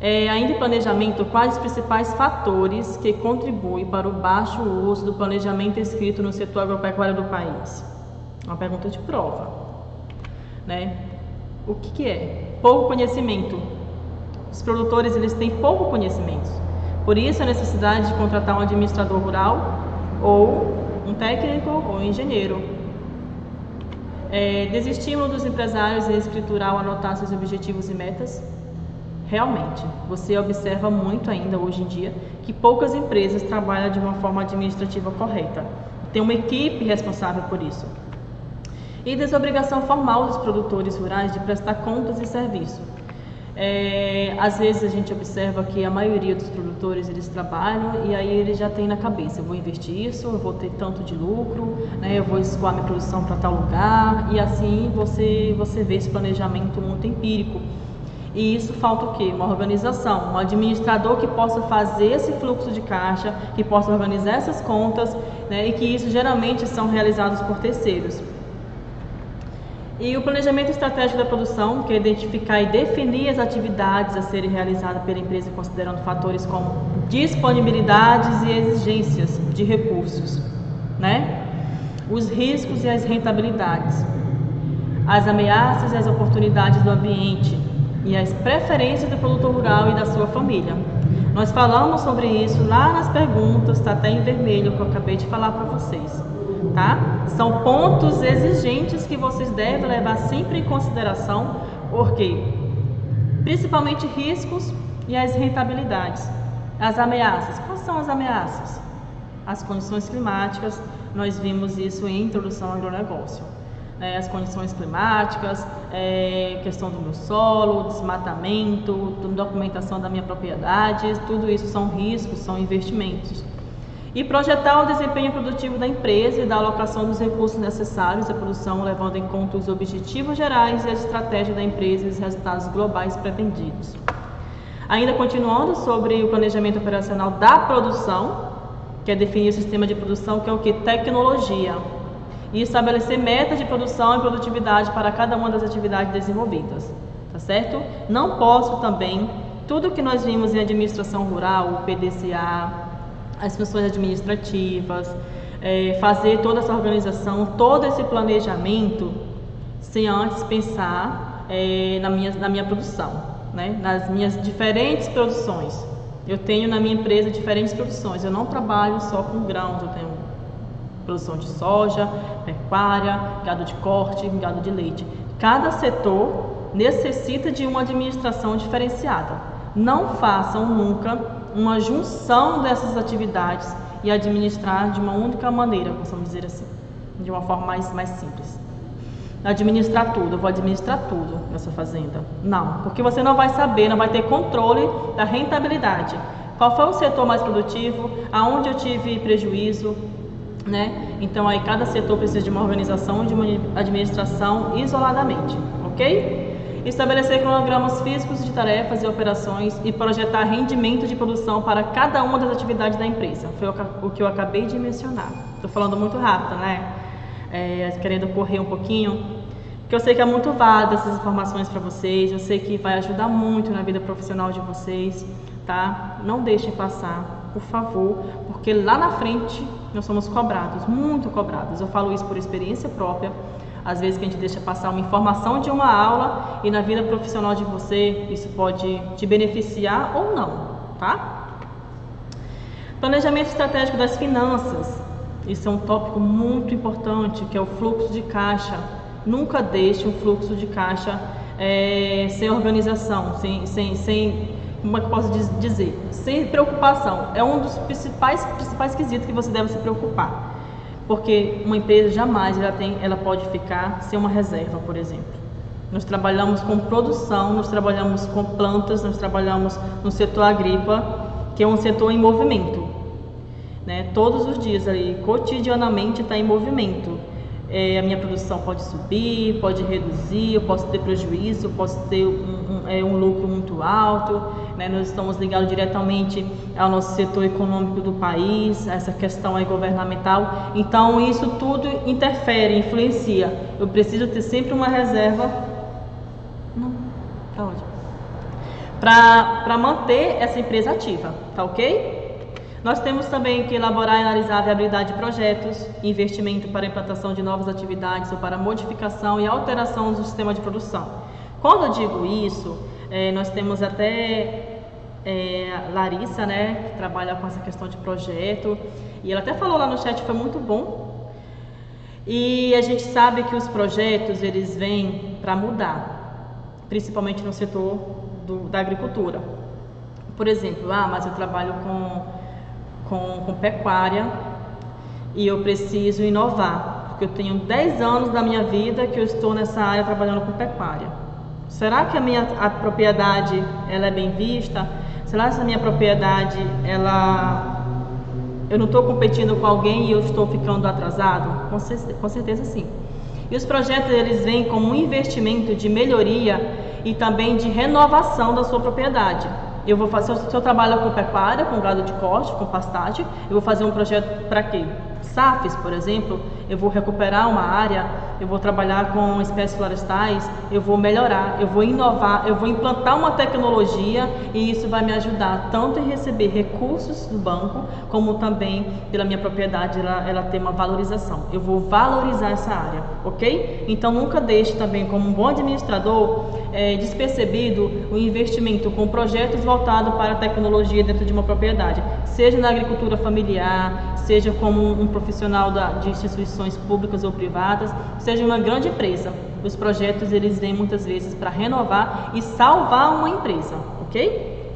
Ainda em planejamento, quais os principais fatores que contribuem para o baixo uso do planejamento escrito no setor agropecuário do país? Uma pergunta de prova. O que é? Pouco conhecimento. Os produtores eles têm pouco conhecimento. Por isso a necessidade de contratar um administrador rural ou um técnico ou um engenheiro. Desestímulo dos empresários em escriturar ou anotar seus objetivos e metas. Realmente, você observa muito ainda hoje em dia que poucas empresas trabalham de uma forma administrativa correta. Tem uma equipe responsável por isso. E desobrigação formal dos produtores rurais de prestar contas e serviço. Às vezes a gente observa que a maioria dos produtores eles trabalham e aí eles já têm na cabeça, eu vou investir isso, eu vou ter tanto de lucro, eu vou escoar minha produção para tal lugar, e assim você vê esse planejamento muito empírico. E isso falta o quê? Uma organização, um administrador que possa fazer esse fluxo de caixa, que possa organizar essas contas, e que isso geralmente são realizados por terceiros. E o planejamento estratégico da produção, que é identificar e definir as atividades a serem realizadas pela empresa, considerando fatores como disponibilidades e exigências de recursos, os riscos e as rentabilidades, as ameaças e as oportunidades do ambiente e as preferências do produtor rural e da sua família. Nós falamos sobre isso lá nas perguntas, está até em vermelho que eu acabei de falar para vocês. São pontos exigentes que vocês devem levar sempre em consideração, porque principalmente riscos e as rentabilidades. As ameaças, quais são as ameaças? As condições climáticas, nós vimos isso em introdução ao agronegócio. As condições climáticas, questão do meu solo, desmatamento, documentação da minha propriedade, tudo isso são riscos, são investimentos. E projetar o desempenho produtivo da empresa e da alocação dos recursos necessários à produção, levando em conta os objetivos gerais e a estratégia da empresa e os resultados globais pretendidos. Ainda continuando sobre o planejamento operacional da produção, que é definir o sistema de produção, que é o que? Tecnologia. E estabelecer metas de produção e produtividade para cada uma das atividades desenvolvidas. Tá certo? Não posso também, tudo que nós vimos em administração rural, o PDCA, as funções administrativas, fazer toda essa organização, todo esse planejamento, sem antes pensar na minha produção, nas minhas diferentes produções. Eu tenho na minha empresa diferentes produções, eu não trabalho só com grãos, eu tenho produção de soja, pecuária, gado de corte, gado de leite. Cada setor necessita de uma administração diferenciada. Não façam nunca uma junção dessas atividades e administrar de uma única maneira, vamos dizer assim, de uma forma mais simples. Administrar tudo, eu vou administrar tudo nessa fazenda. Não, porque você não vai saber, não vai ter controle da rentabilidade. Qual foi o setor mais produtivo, aonde eu tive prejuízo, Então aí cada setor precisa de uma organização, de uma administração isoladamente, ok? Estabelecer cronogramas físicos de tarefas e operações e projetar rendimento de produção para cada uma das atividades da empresa. Foi o que eu acabei de mencionar. Estou falando muito rápido, né? Querendo correr um pouquinho, porque eu sei que é muito válido essas informações para vocês, eu sei que vai ajudar muito na vida profissional de vocês, tá? Não deixem passar, por favor, porque lá na frente nós somos cobrados, muito cobrados. Eu falo isso por experiência própria. Às vezes que a gente deixa passar uma informação de uma aula e na vida profissional de você isso pode te beneficiar ou não, tá? Planejamento estratégico das finanças. Isso é um tópico muito importante, que é o fluxo de caixa. Nunca deixe um fluxo de caixa sem organização, sem como é que eu posso dizer? Sem preocupação. É um dos principais quesitos que você deve se preocupar. Porque uma empresa jamais ela pode ficar sem uma reserva, por exemplo. Nós trabalhamos com produção, nós trabalhamos com plantas, nós trabalhamos no setor agrícola, que é um setor em movimento, né? Todos os dias ali, cotidianamente está em movimento. A minha produção pode subir, pode reduzir, eu posso ter prejuízo, eu posso ter um lucro muito alto, né? Nós estamos ligados diretamente ao nosso setor econômico do país, essa questão aí governamental, então isso tudo interfere, influencia. Eu preciso ter sempre uma reserva, para manter essa empresa ativa, tá ok? Nós temos também que elaborar e analisar a viabilidade de projetos, investimento para a implantação de novas atividades ou para modificação e alteração do sistema de produção. Quando eu digo isso, nós temos até a Larissa, né, que trabalha com essa questão de projeto, e ela até falou lá no chat, foi muito bom. E a gente sabe que os projetos, eles vêm para mudar, principalmente no setor da agricultura. Por exemplo, mas eu trabalho com pecuária e eu preciso inovar, porque eu tenho 10 anos da minha vida que eu estou nessa área trabalhando com pecuária. Será que a propriedade ela é bem vista? Será que essa minha propriedade eu não estou competindo com alguém e eu estou ficando atrasado? Com certeza sim. E os projetos eles vêm como um investimento de melhoria e também de renovação da sua propriedade. Eu vou fazer, se eu trabalho com pecuária, com gado de corte, com pastagem, eu vou fazer um projeto para quê? SAFs, por exemplo, eu vou recuperar uma área, eu vou trabalhar com espécies florestais, eu vou melhorar, eu vou inovar, eu vou implantar uma tecnologia e isso vai me ajudar tanto em receber recursos do banco, como também pela minha propriedade ela ter uma valorização. Eu vou valorizar essa área, ok? Então nunca deixe também, como um bom administrador, despercebido o investimento com projetos voltados para a tecnologia dentro de uma propriedade, seja na agricultura familiar, seja como um profissional de instituições públicas ou privadas, seja uma grande empresa. Os projetos eles vêm muitas vezes para renovar e salvar uma empresa, ok?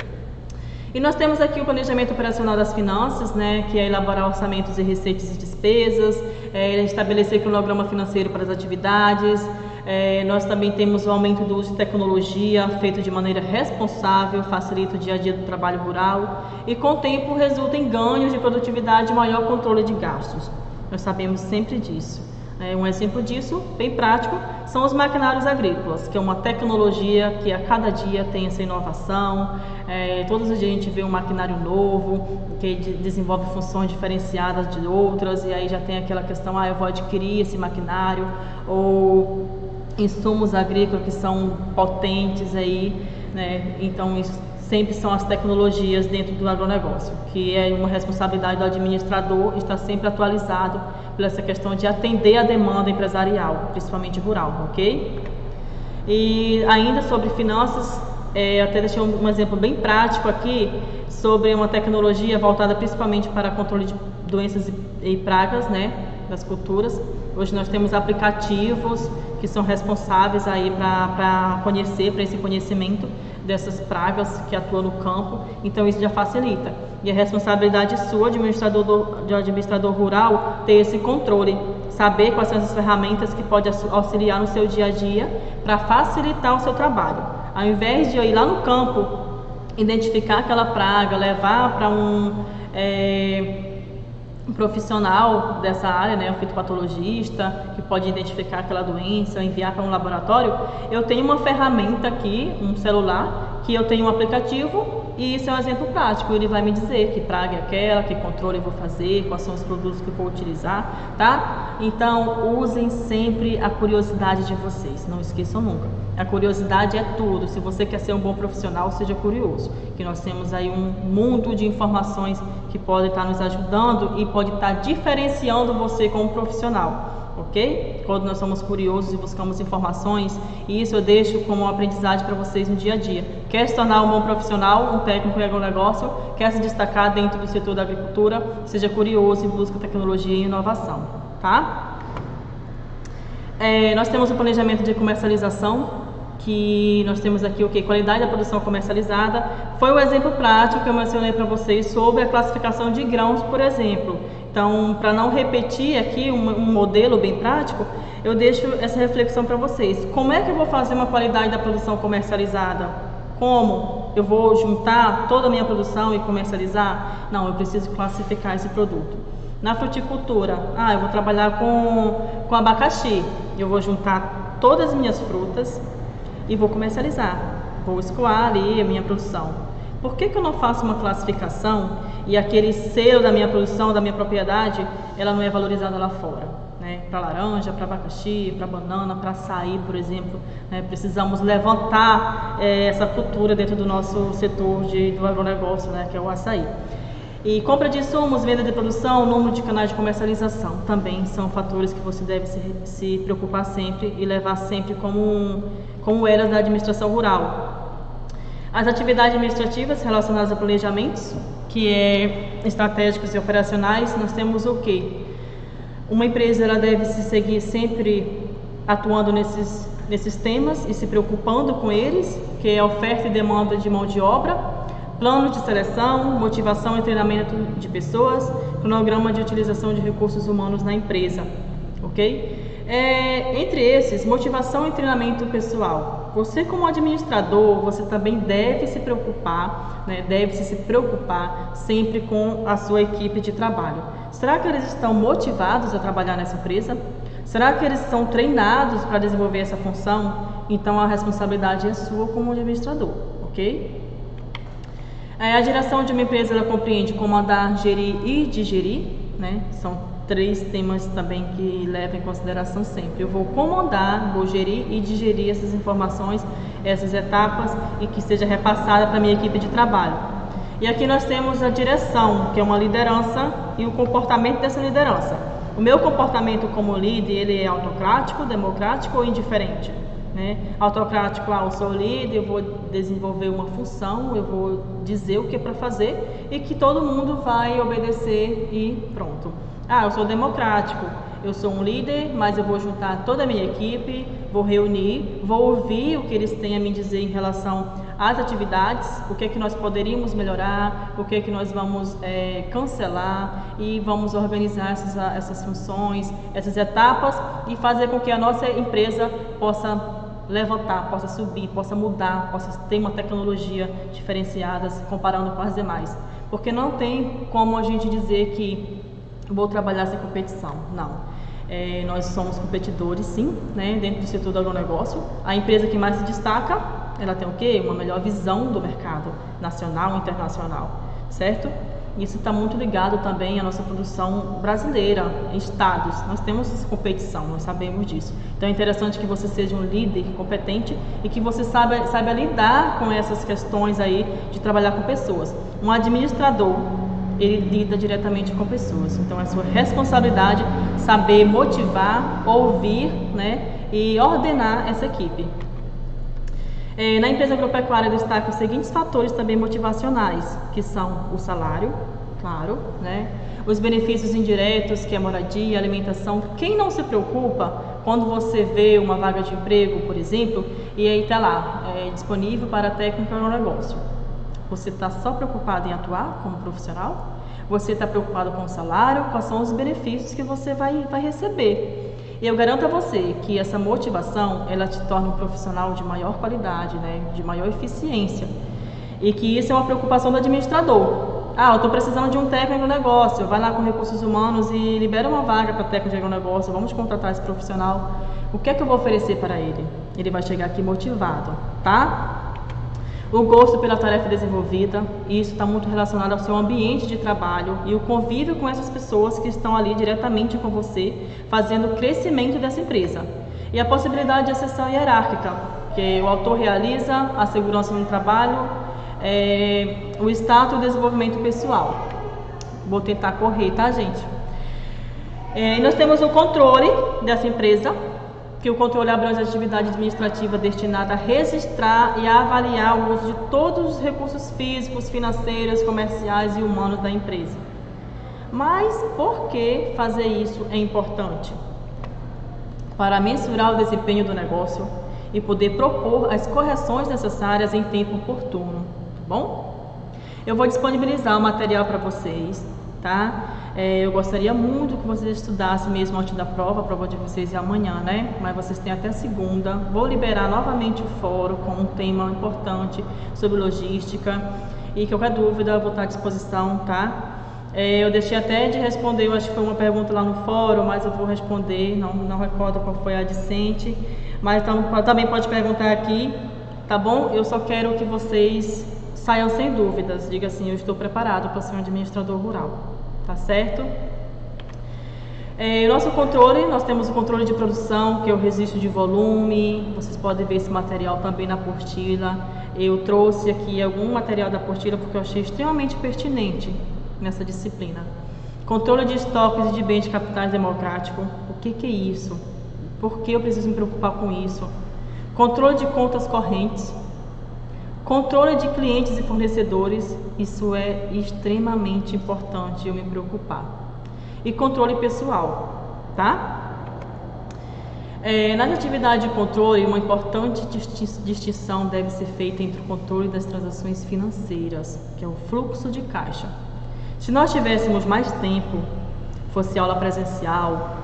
E nós temos aqui o planejamento operacional das finanças, né, que é elaborar orçamentos e receitas e despesas, estabelecer cronograma financeiro para as atividades. Nós também temos o aumento do uso de tecnologia feito de maneira responsável, facilita o dia a dia do trabalho rural e com o tempo resulta em ganhos de produtividade e maior controle de gastos. Nós sabemos sempre disso. Um exemplo disso, bem prático, são os maquinários agrícolas, que é uma tecnologia que a cada dia tem essa inovação. Todos os dias a gente vê um maquinário novo, que desenvolve funções diferenciadas de outras, e aí já tem aquela questão, eu vou adquirir esse maquinário, ou insumos agrícolas que são potentes aí, né? Então isso sempre são as tecnologias dentro do agronegócio, que é uma responsabilidade do administrador estar sempre atualizado por essa questão de atender a demanda empresarial, principalmente rural, ok? E ainda sobre finanças, até deixei um exemplo bem prático aqui sobre uma tecnologia voltada principalmente para controle de doenças e pragas, né, das culturas. Hoje nós temos aplicativos que são responsáveis aí para esse conhecimento dessas pragas que atuam no campo, então isso já facilita. E a responsabilidade sua, de administrador rural, ter esse controle, saber quais são as ferramentas que pode auxiliar no seu dia a dia para facilitar o seu trabalho. Ao invés de eu ir lá no campo, identificar aquela praga, levar para um profissional dessa área, né, um fitopatologista, que pode identificar aquela doença, enviar para um laboratório, eu tenho uma ferramenta aqui, um celular, que eu tenho um aplicativo, e isso é um exemplo prático. Ele vai me dizer que praga é aquela, que controle eu vou fazer, quais são os produtos que eu vou utilizar, tá? Então, usem sempre a curiosidade de vocês, não esqueçam nunca. A curiosidade é tudo. Se você quer ser um bom profissional, seja curioso, que nós temos aí um mundo de informações que pode estar nos ajudando e pode estar diferenciando você como profissional, ok? Quando nós somos curiosos e buscamos informações, e isso eu deixo como uma aprendizagem para vocês no dia a dia. Quer se tornar um bom profissional, um técnico em agronegócio, quer se destacar dentro do setor da agricultura, seja curioso e busque tecnologia e inovação, tá? Nós temos o planejamento de comercialização, que nós temos aqui o que? Qualidade da produção comercializada. Foi o exemplo prático que eu mencionei para vocês sobre a classificação de grãos, por exemplo. Então, para não repetir aqui um modelo bem prático, eu deixo essa reflexão para vocês. Como é que eu vou fazer uma qualidade da produção comercializada? Como? Eu vou juntar toda a minha produção e comercializar? Não, eu preciso classificar esse produto. Na fruticultura, eu vou trabalhar com abacaxi. Eu vou juntar todas as minhas frutas e vou comercializar. Vou escoar ali a minha produção. Por que eu não faço uma classificação e aquele selo da minha produção, da minha propriedade, ela não é valorizada lá fora? Né? Para laranja, para abacaxi, para banana, para açaí, por exemplo. Né? Precisamos levantar essa cultura dentro do nosso setor do agronegócio, né? Que é o açaí. E compra de insumos, venda de produção, número de canais de comercialização também são fatores que você deve se preocupar sempre e levar sempre como era da administração rural. As atividades administrativas relacionadas a planejamentos, que é estratégicos e operacionais, nós temos o quê? Uma empresa ela deve se seguir sempre atuando nesses temas e se preocupando com eles, que é oferta e demanda de mão de obra, plano de seleção, motivação e treinamento de pessoas, cronograma de utilização de recursos humanos na empresa, ok? Entre esses, motivação e treinamento pessoal. Você como administrador, você também deve se preocupar, né? Deve se preocupar sempre com a sua equipe de trabalho. Será que eles estão motivados a trabalhar nessa empresa? Será que eles são treinados para desenvolver essa função? Então a responsabilidade é sua como administrador, ok? A geração de uma empresa ela compreende comandar, gerir e digerir, né? São 3 temas também que levam em consideração sempre. Eu vou comandar, vou gerir e digerir essas informações, essas etapas e que seja repassada para a minha equipe de trabalho. E aqui nós temos a direção, que é uma liderança e o comportamento dessa liderança. O meu comportamento como líder, ele é autocrático, democrático ou indiferente? Né? Autocrático, eu sou líder, eu vou desenvolver uma função, eu vou dizer o que é para fazer e que todo mundo vai obedecer e pronto. Eu sou democrático, eu sou um líder, mas eu vou juntar toda a minha equipe, vou reunir, vou ouvir o que eles têm a me dizer em relação às atividades, o que é que nós poderíamos melhorar, o que é que nós vamos cancelar e vamos organizar essas funções, essas etapas e fazer com que a nossa empresa possa levantar, possa subir, possa mudar, possa ter uma tecnologia diferenciada comparando com as demais. Porque não tem como a gente dizer que vou trabalhar sem competição, não. Nós somos competidores, sim, né, dentro do setor do agronegócio. A empresa que mais se destaca, ela tem o quê? Uma melhor visão do mercado nacional e internacional, certo? Isso está muito ligado também à nossa produção brasileira, em estados. Nós temos competição, nós sabemos disso. Então é interessante que você seja um líder competente e que você saiba lidar com essas questões aí de trabalhar com pessoas. Um administrador, ele lida diretamente com pessoas. Então é sua responsabilidade saber motivar, ouvir, né, e ordenar essa equipe. Na empresa agropecuária destaca os seguintes fatores também motivacionais, que são o salário, claro, né? Os benefícios indiretos, que é moradia, alimentação. Quem não se preocupa quando você vê uma vaga de emprego, por exemplo, e aí está lá, disponível para técnico no negócio. Você está só preocupado em atuar como profissional? Você está preocupado com o salário? Quais são os benefícios que você vai receber? E eu garanto a você que essa motivação, ela te torna um profissional de maior qualidade, né? De maior eficiência. E que isso é uma preocupação do administrador. Ah, eu estou precisando de um técnico de negócio. Vai lá com recursos humanos e libera uma vaga para técnico de negócio. Vamos contratar esse profissional. O que é que eu vou oferecer para ele? Ele vai chegar aqui motivado, tá? O gosto pela tarefa desenvolvida, isso está muito relacionado ao seu ambiente de trabalho e o convívio com essas pessoas que estão ali diretamente com você, fazendo o crescimento dessa empresa. E a possibilidade de ascensão hierárquica, que o autor realiza, a segurança no trabalho, o status e o desenvolvimento pessoal. Vou tentar correr, tá, gente? E nós temos o controle dessa empresa, que o controle abrange a atividade administrativa destinada a registrar e a avaliar o uso de todos os recursos físicos, financeiros, comerciais e humanos da empresa. Mas por que fazer isso é importante? Para mensurar o desempenho do negócio e poder propor as correções necessárias em tempo oportuno, tá bom? Eu vou disponibilizar o material para vocês, tá? Eu gostaria muito que vocês estudassem mesmo antes da prova. A prova de vocês é amanhã, né? Mas vocês têm até segunda. Vou liberar novamente o fórum com um tema importante sobre logística. E qualquer dúvida eu vou estar à disposição, tá? Eu deixei até de responder, eu acho que foi uma pergunta lá no fórum, mas eu vou responder, não recordo qual foi a discente. Mas também pode perguntar aqui, tá bom? Eu só quero que vocês saiam sem dúvidas. Diga assim, eu estou preparado para ser um administrador rural. Tá certo? Nosso controle, nós temos o controle de produção, que é o registro de volume. Vocês podem ver esse material também na apostila. Eu trouxe aqui algum material da apostila porque eu achei extremamente pertinente nessa disciplina. Controle de estoques e de bens de capitais democrático. O que é isso? Por que eu preciso me preocupar com isso? Controle de contas correntes. Controle de clientes e fornecedores, isso é extremamente importante eu me preocupar. E controle pessoal, tá? Nas atividades de controle, uma importante distinção deve ser feita entre o controle das transações financeiras, que é o fluxo de caixa. Se nós tivéssemos mais tempo, fosse aula presencial,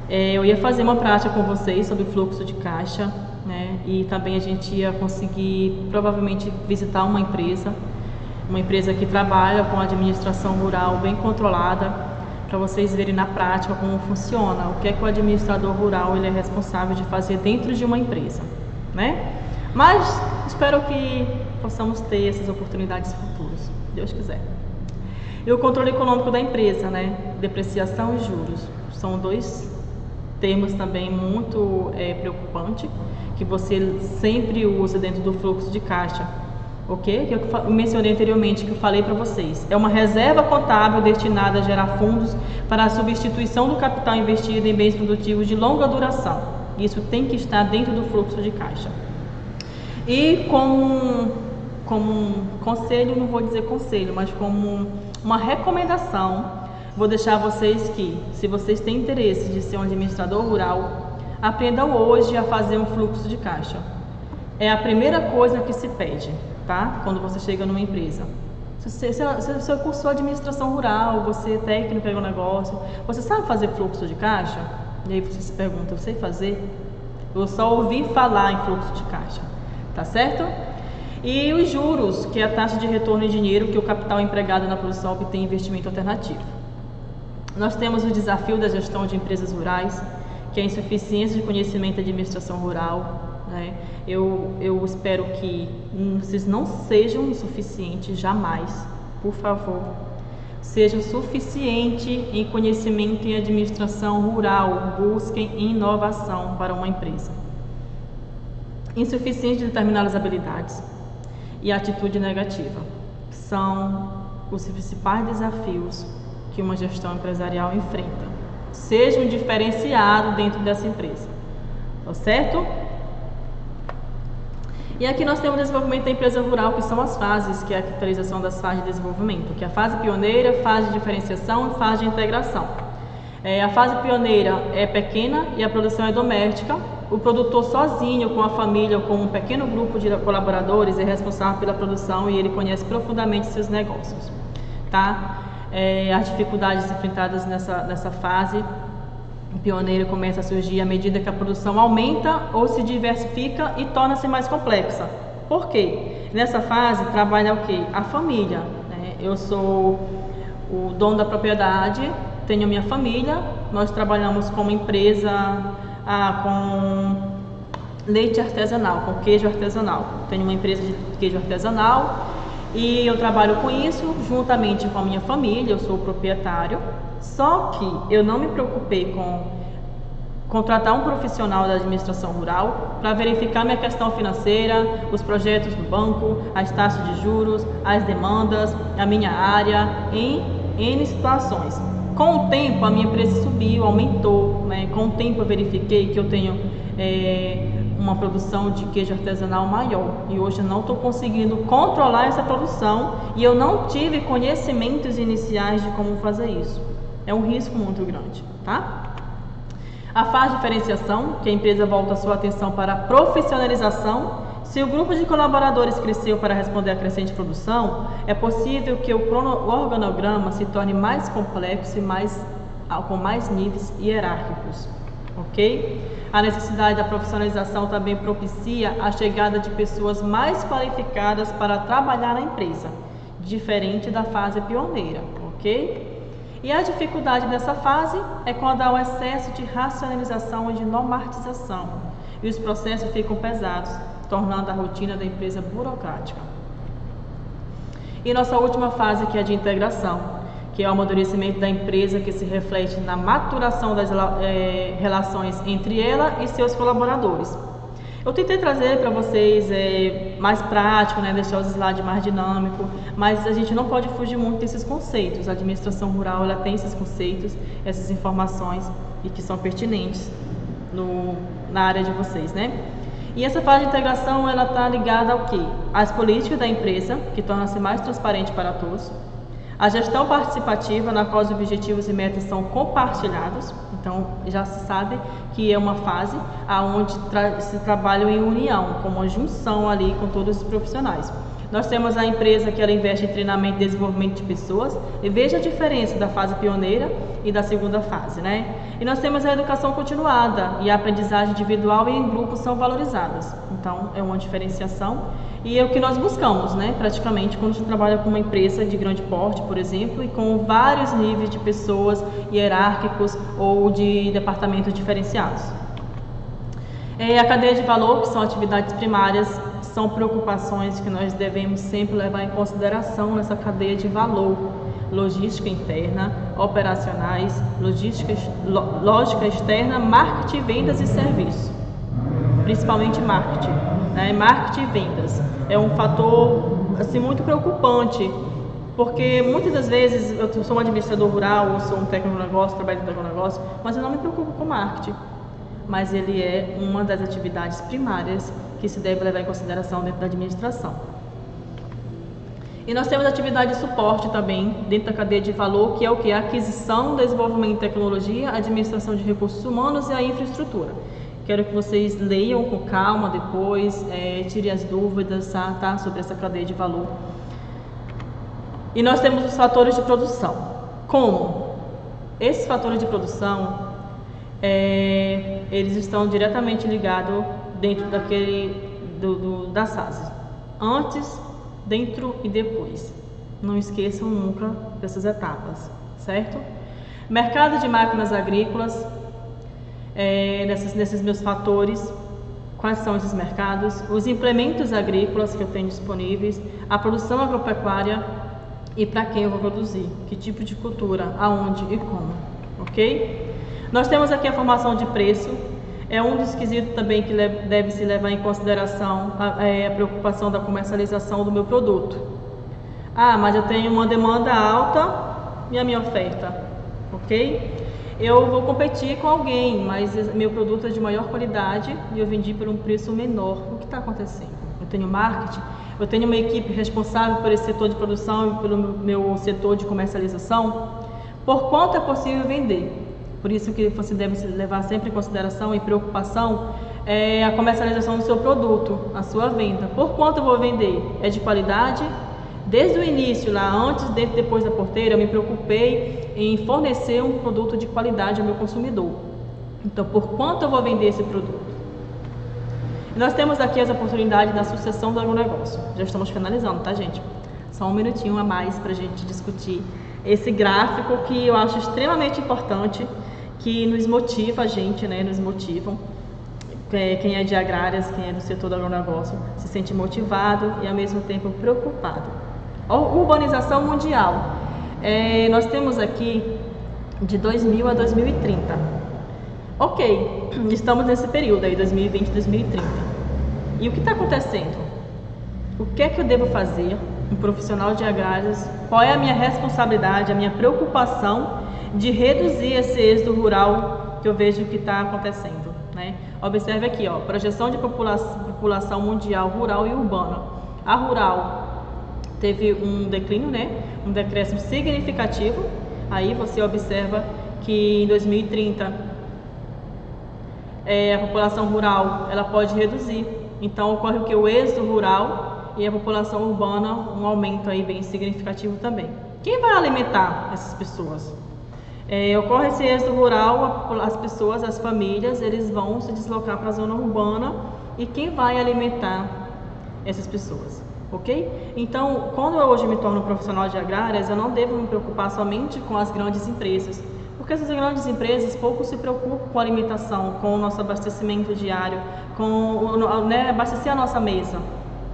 eu ia fazer uma prática com vocês sobre fluxo de caixa, né? E também a gente ia conseguir provavelmente visitar uma empresa que trabalha com administração rural bem controlada, para vocês verem na prática como funciona, o que é que o administrador rural ele é responsável de fazer dentro de uma empresa, né? Mas espero que possamos ter essas oportunidades futuras, Deus quiser. E o controle econômico da empresa, né? Depreciação e juros, são dois termos também muito preocupantes, que você sempre usa dentro do fluxo de caixa, ok? Que eu mencionei anteriormente, que eu falei para vocês. É uma reserva contábil destinada a gerar fundos para a substituição do capital investido em bens produtivos de longa duração. Isso tem que estar dentro do fluxo de caixa. E como um conselho, não vou dizer conselho, mas como uma recomendação, vou deixar vocês que, se vocês têm interesse de ser um administrador rural, aprendam hoje a fazer um fluxo de caixa. É a primeira coisa que se pede, tá? Quando você chega numa empresa. Se você cursou administração rural, você é técnico em um negócio, você sabe fazer fluxo de caixa? E aí você se pergunta, eu sei fazer? Eu só ouvi falar em fluxo de caixa, tá certo? E os juros, que é a taxa de retorno em dinheiro que o capital empregado na produção obtém em investimento alternativo. Nós temos o desafio da gestão de empresas rurais, que é a insuficiência de conhecimento da administração rural, né? Eu espero que vocês não sejam insuficientes jamais, por favor. Sejam suficientes em conhecimento em administração rural, busquem inovação para uma empresa. Insuficiência de determinadas habilidades e atitude negativa são os principais desafios que uma gestão empresarial enfrenta. Seja um diferenciado dentro dessa empresa, tá certo? E aqui nós temos o desenvolvimento da empresa rural, que são as fases, que é a caracterização das fases de desenvolvimento, que é a fase pioneira, fase de diferenciação e fase de integração. A fase pioneira é pequena e a produção é doméstica. O produtor sozinho, com a família ou com um pequeno grupo de colaboradores, é responsável pela produção e ele conhece profundamente seus negócios, tá? As dificuldades enfrentadas nessa fase pioneira começa a surgir à medida que a produção aumenta ou se diversifica e torna-se mais complexa. Por quê? Nessa fase trabalha o quê? A família, né? Eu sou o dono da propriedade, tenho minha família, nós trabalhamos como empresa com leite artesanal, com queijo artesanal. Tenho uma empresa de queijo artesanal e eu trabalho com isso juntamente com a minha família, eu sou o proprietário. Só que eu não me preocupei com contratar um profissional da administração rural para verificar minha questão financeira, os projetos do banco, as taxas de juros, as demandas, a minha área, em N situações. Com o tempo, a minha empresa subiu, aumentou, né? Com o tempo eu verifiquei que eu tenho uma produção de queijo artesanal maior e hoje eu não estou conseguindo controlar essa produção e eu não tive conhecimentos iniciais de como fazer isso. É um risco muito grande, tá? A fase de diferenciação, que a empresa volta sua atenção para a profissionalização. Se o grupo de colaboradores cresceu para responder à crescente produção, é possível que o organograma se torne mais complexo e com mais níveis hierárquicos, ok? A necessidade da profissionalização também propicia a chegada de pessoas mais qualificadas para trabalhar na empresa, diferente da fase pioneira, ok? E a dificuldade dessa fase é quando há o excesso de racionalização e de normatização, e os processos ficam pesados, tornando a rotina da empresa burocrática. E nossa última fase, que é a de integração, que é o amadurecimento da empresa, que se reflete na maturação das relações entre ela e seus colaboradores. Eu tentei trazer para vocês mais prático, né, deixar os slides mais dinâmico, mas a gente não pode fugir muito desses conceitos. A administração rural, ela tem esses conceitos, essas informações e que são pertinentes na área de vocês, né? E essa fase de integração, ela está ligada ao quê? Às políticas da empresa, que torna-se mais transparente para todos. A gestão participativa, na qual os objetivos e metas são compartilhados. Então, já se sabe que é uma fase onde se trabalha em união, com uma junção ali com todos os profissionais. Nós temos a empresa que ela investe em treinamento e desenvolvimento de pessoas, e veja a diferença da fase pioneira e da segunda fase, né? E nós temos a educação continuada e a aprendizagem individual e em grupo são valorizadas. Então, é uma diferenciação e é o que nós buscamos, né? Praticamente, quando a gente trabalha com uma empresa de grande porte, por exemplo, e com vários níveis de pessoas hierárquicos ou de departamentos diferenciados. A cadeia de valor, que são atividades primárias, são preocupações que nós devemos sempre levar em consideração nessa cadeia de valor. Logística interna, operacionais, lógica externa, marketing, vendas e serviço. Principalmente marketing, né? Marketing e vendas. É um fator assim, muito preocupante, porque muitas das vezes eu sou um administrador rural, ou sou um técnico de negócio, trabalho no negócio, mas eu não me preocupo com marketing. Mas ele é uma das atividades primárias que se deve levar em consideração dentro da administração. E nós temos atividade de suporte também dentro da cadeia de valor, que é o que? A aquisição, desenvolvimento de tecnologia, administração de recursos humanos e a infraestrutura. Quero que vocês leiam com calma depois, tirem as dúvidas, tá, sobre essa cadeia de valor. E nós temos os fatores de produção. Como? Esses fatores de produção, eles estão diretamente ligados dentro da SASE. Antes, dentro e depois. Não esqueçam nunca dessas etapas, certo? Mercado de máquinas agrícolas, nesses meus fatores, quais são esses mercados? Os implementos agrícolas que eu tenho disponíveis, a produção agropecuária e para quem eu vou produzir, que tipo de cultura, aonde e como, ok? Nós temos aqui a formação de preço. É um dos quesitos também que deve se levar em consideração a preocupação da comercialização do meu produto. Mas eu tenho uma demanda alta e a minha oferta, ok? Eu vou competir com alguém, mas meu produto é de maior qualidade e eu vendi por um preço menor. O que está acontecendo? Eu tenho marketing, eu tenho uma equipe responsável por esse setor de produção e pelo meu setor de comercialização. Por quanto é possível vender? Por isso que você deve levar sempre em consideração e preocupação a comercialização do seu produto, a sua venda. Por quanto eu vou vender? É de qualidade? Desde o início, lá antes, dentro e depois da porteira, eu me preocupei em fornecer um produto de qualidade ao meu consumidor. Então, por quanto eu vou vender esse produto? E nós temos aqui as oportunidades da sucessão do agronegócio. Já estamos finalizando, tá, gente? Só um minutinho a mais para a gente discutir esse gráfico que eu acho extremamente importante, que nos motiva a gente, né? Nos motivam. Quem é de agrárias, quem é do setor do agronegócio, se sente motivado e ao mesmo tempo preocupado. Urbanização mundial. Nós temos aqui de 2000 a 2030. Ok, estamos nesse período aí, 2020 a 2030. E o que está acontecendo? O que é que eu devo fazer, um profissional de agrários? Qual é a minha responsabilidade, a minha preocupação de reduzir esse êxodo rural que eu vejo que está acontecendo, né? Observe aqui, ó, projeção de população mundial rural e urbana. A rural teve um declínio, né? Um decréscimo significativo. Aí você observa que em 2030 a população rural ela pode reduzir. Então ocorre o que? O êxodo rural e a população urbana, um aumento aí bem significativo também. Quem vai alimentar essas pessoas? Ocorre esse êxodo rural, as pessoas, as famílias, eles vão se deslocar para a zona urbana e quem vai alimentar essas pessoas, ok? Então, quando eu hoje me torno profissional de agrárias, eu não devo me preocupar somente com as grandes empresas, porque essas grandes empresas pouco se preocupam com a alimentação, com o nosso abastecimento diário, com abastecer a nossa mesa,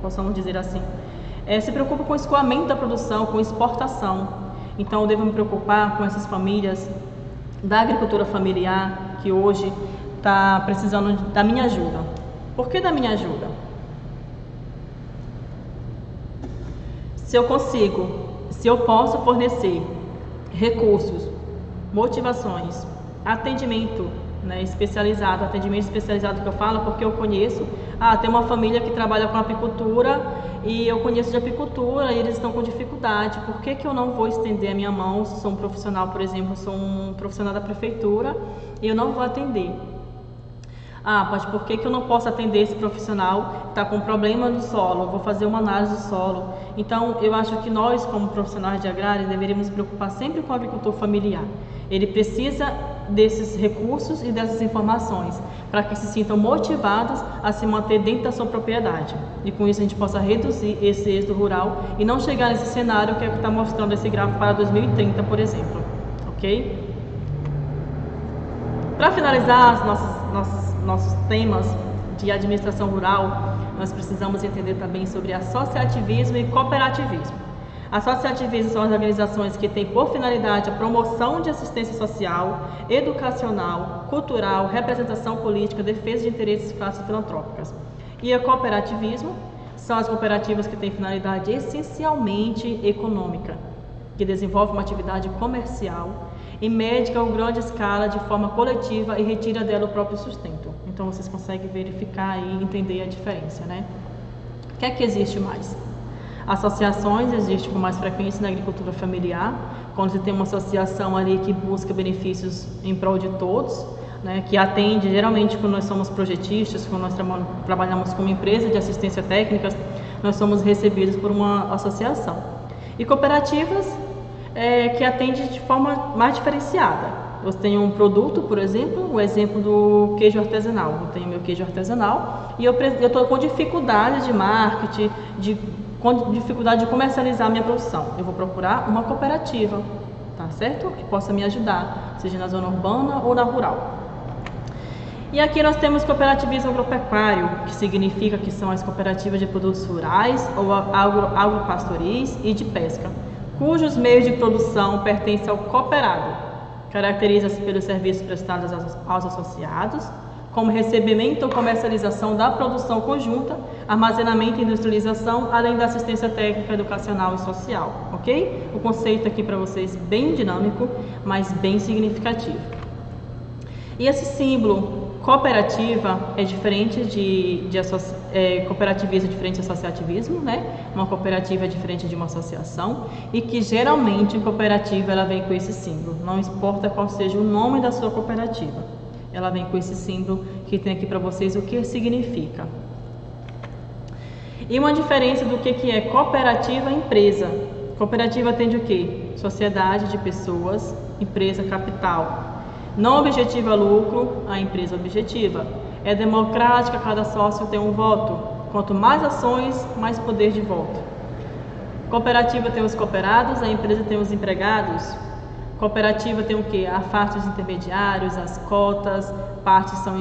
possamos dizer assim. Se preocupa com o escoamento da produção, com exportação. Então, eu devo me preocupar com essas famílias da agricultura familiar que hoje está precisando da minha ajuda. Por que da minha ajuda? Se eu posso fornecer recursos, motivações, atendimento, né, especializado, atendimento especializado que eu falo porque eu conheço, tem uma família que trabalha com apicultura e eu conheço de apicultura e eles estão com dificuldade, por que eu não vou estender a minha mão? Sou um profissional, por exemplo, sou um profissional da prefeitura e eu não vou atender. Mas por que eu não posso atender esse profissional que está com problema no solo? Eu vou fazer uma análise do solo. Então, eu acho que nós, como profissionais de agrários, deveríamos nos preocupar sempre com o agricultor familiar. Ele precisa desses recursos e dessas informações para que se sintam motivados a se manter dentro da sua propriedade. E com isso a gente possa reduzir esse êxodo rural e não chegar nesse cenário que é o que está mostrando esse gráfico para 2030, por exemplo. Ok? Para finalizar nossos temas de administração rural, nós precisamos entender também sobre associativismo e cooperativismo. Associativismo são as organizações que têm por finalidade a promoção de assistência social, educacional, cultural, representação política, defesa de interesses de classes filantrópicas. E o cooperativismo são as cooperativas que têm finalidade essencialmente econômica, que desenvolvem uma atividade comercial em média ou grande escala de forma coletiva e retira dela o próprio sustento. Então vocês conseguem verificar e entender a diferença, né? O que é que existe mais? Associações existem com mais frequência na agricultura familiar, quando você tem uma associação ali que busca benefícios em prol de todos, né, que atende, geralmente quando nós somos projetistas, quando nós trabalhamos com uma empresa de assistência técnica, nós somos recebidos por uma associação. E cooperativas que atendem de forma mais diferenciada. Eu tenho um produto, por exemplo, o exemplo do queijo artesanal. Eu tenho meu queijo artesanal e eu estou com dificuldade de marketing, com dificuldade de comercializar minha produção. Eu vou procurar uma cooperativa, tá certo? Que possa me ajudar, seja na zona urbana ou na rural. E aqui nós temos cooperativismo agropecuário, que significa que são as cooperativas de produtos rurais ou agropastoris e de pesca, cujos meios de produção pertencem ao cooperado. Caracteriza-se pelos serviços prestados aos associados, como recebimento ou comercialização da produção conjunta, armazenamento e industrialização, além da assistência técnica, educacional e social, ok? O conceito aqui para vocês bem dinâmico, mas bem significativo. E esse símbolo cooperativa é diferente cooperativismo é diferente de associativismo, né? Uma cooperativa é diferente de uma associação e que geralmente a cooperativa ela vem com esse símbolo, não importa qual seja o nome da sua cooperativa. Ela vem com esse símbolo que tem aqui para vocês o que significa. E uma diferença do que é cooperativa e empresa. Cooperativa atende o quê? Sociedade de pessoas, empresa, capital. Não objetiva lucro, a empresa objetiva. É democrática, cada sócio tem um voto. Quanto mais ações, mais poder de voto. Cooperativa tem os cooperados, a empresa tem os empregados. Cooperativa tem o quê? A parte dos intermediários, as cotas, partes são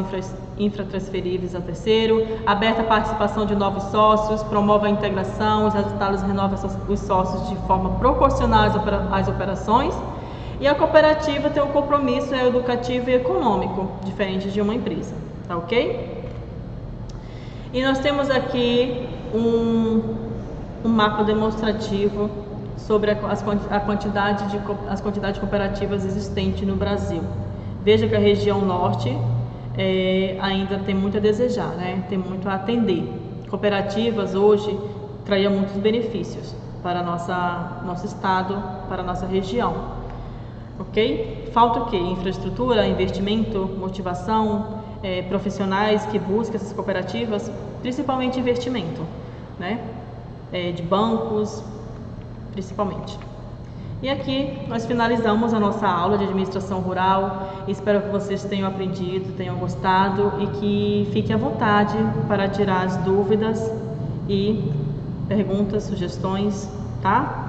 infratransferíveis ao terceiro, aberta a participação de novos sócios, promove a integração, os resultados renovam os sócios de forma proporcional às operações. E a cooperativa tem o compromisso educativo e econômico, diferente de uma empresa, tá ok? E nós temos aqui um mapa demonstrativo sobre a quantidade de cooperativas existentes no Brasil. Veja que a região norte ainda tem muito a desejar, né? Tem muito a atender. Cooperativas hoje trariam muitos benefícios para nosso estado, para a nossa região. Ok? Falta o quê? Infraestrutura, investimento, motivação, profissionais que buscam essas cooperativas, principalmente investimento, né? De bancos, principalmente. E aqui nós finalizamos a nossa aula de administração rural. Espero que vocês tenham aprendido, tenham gostado e que fiquem à vontade para tirar as dúvidas e perguntas, sugestões, tá?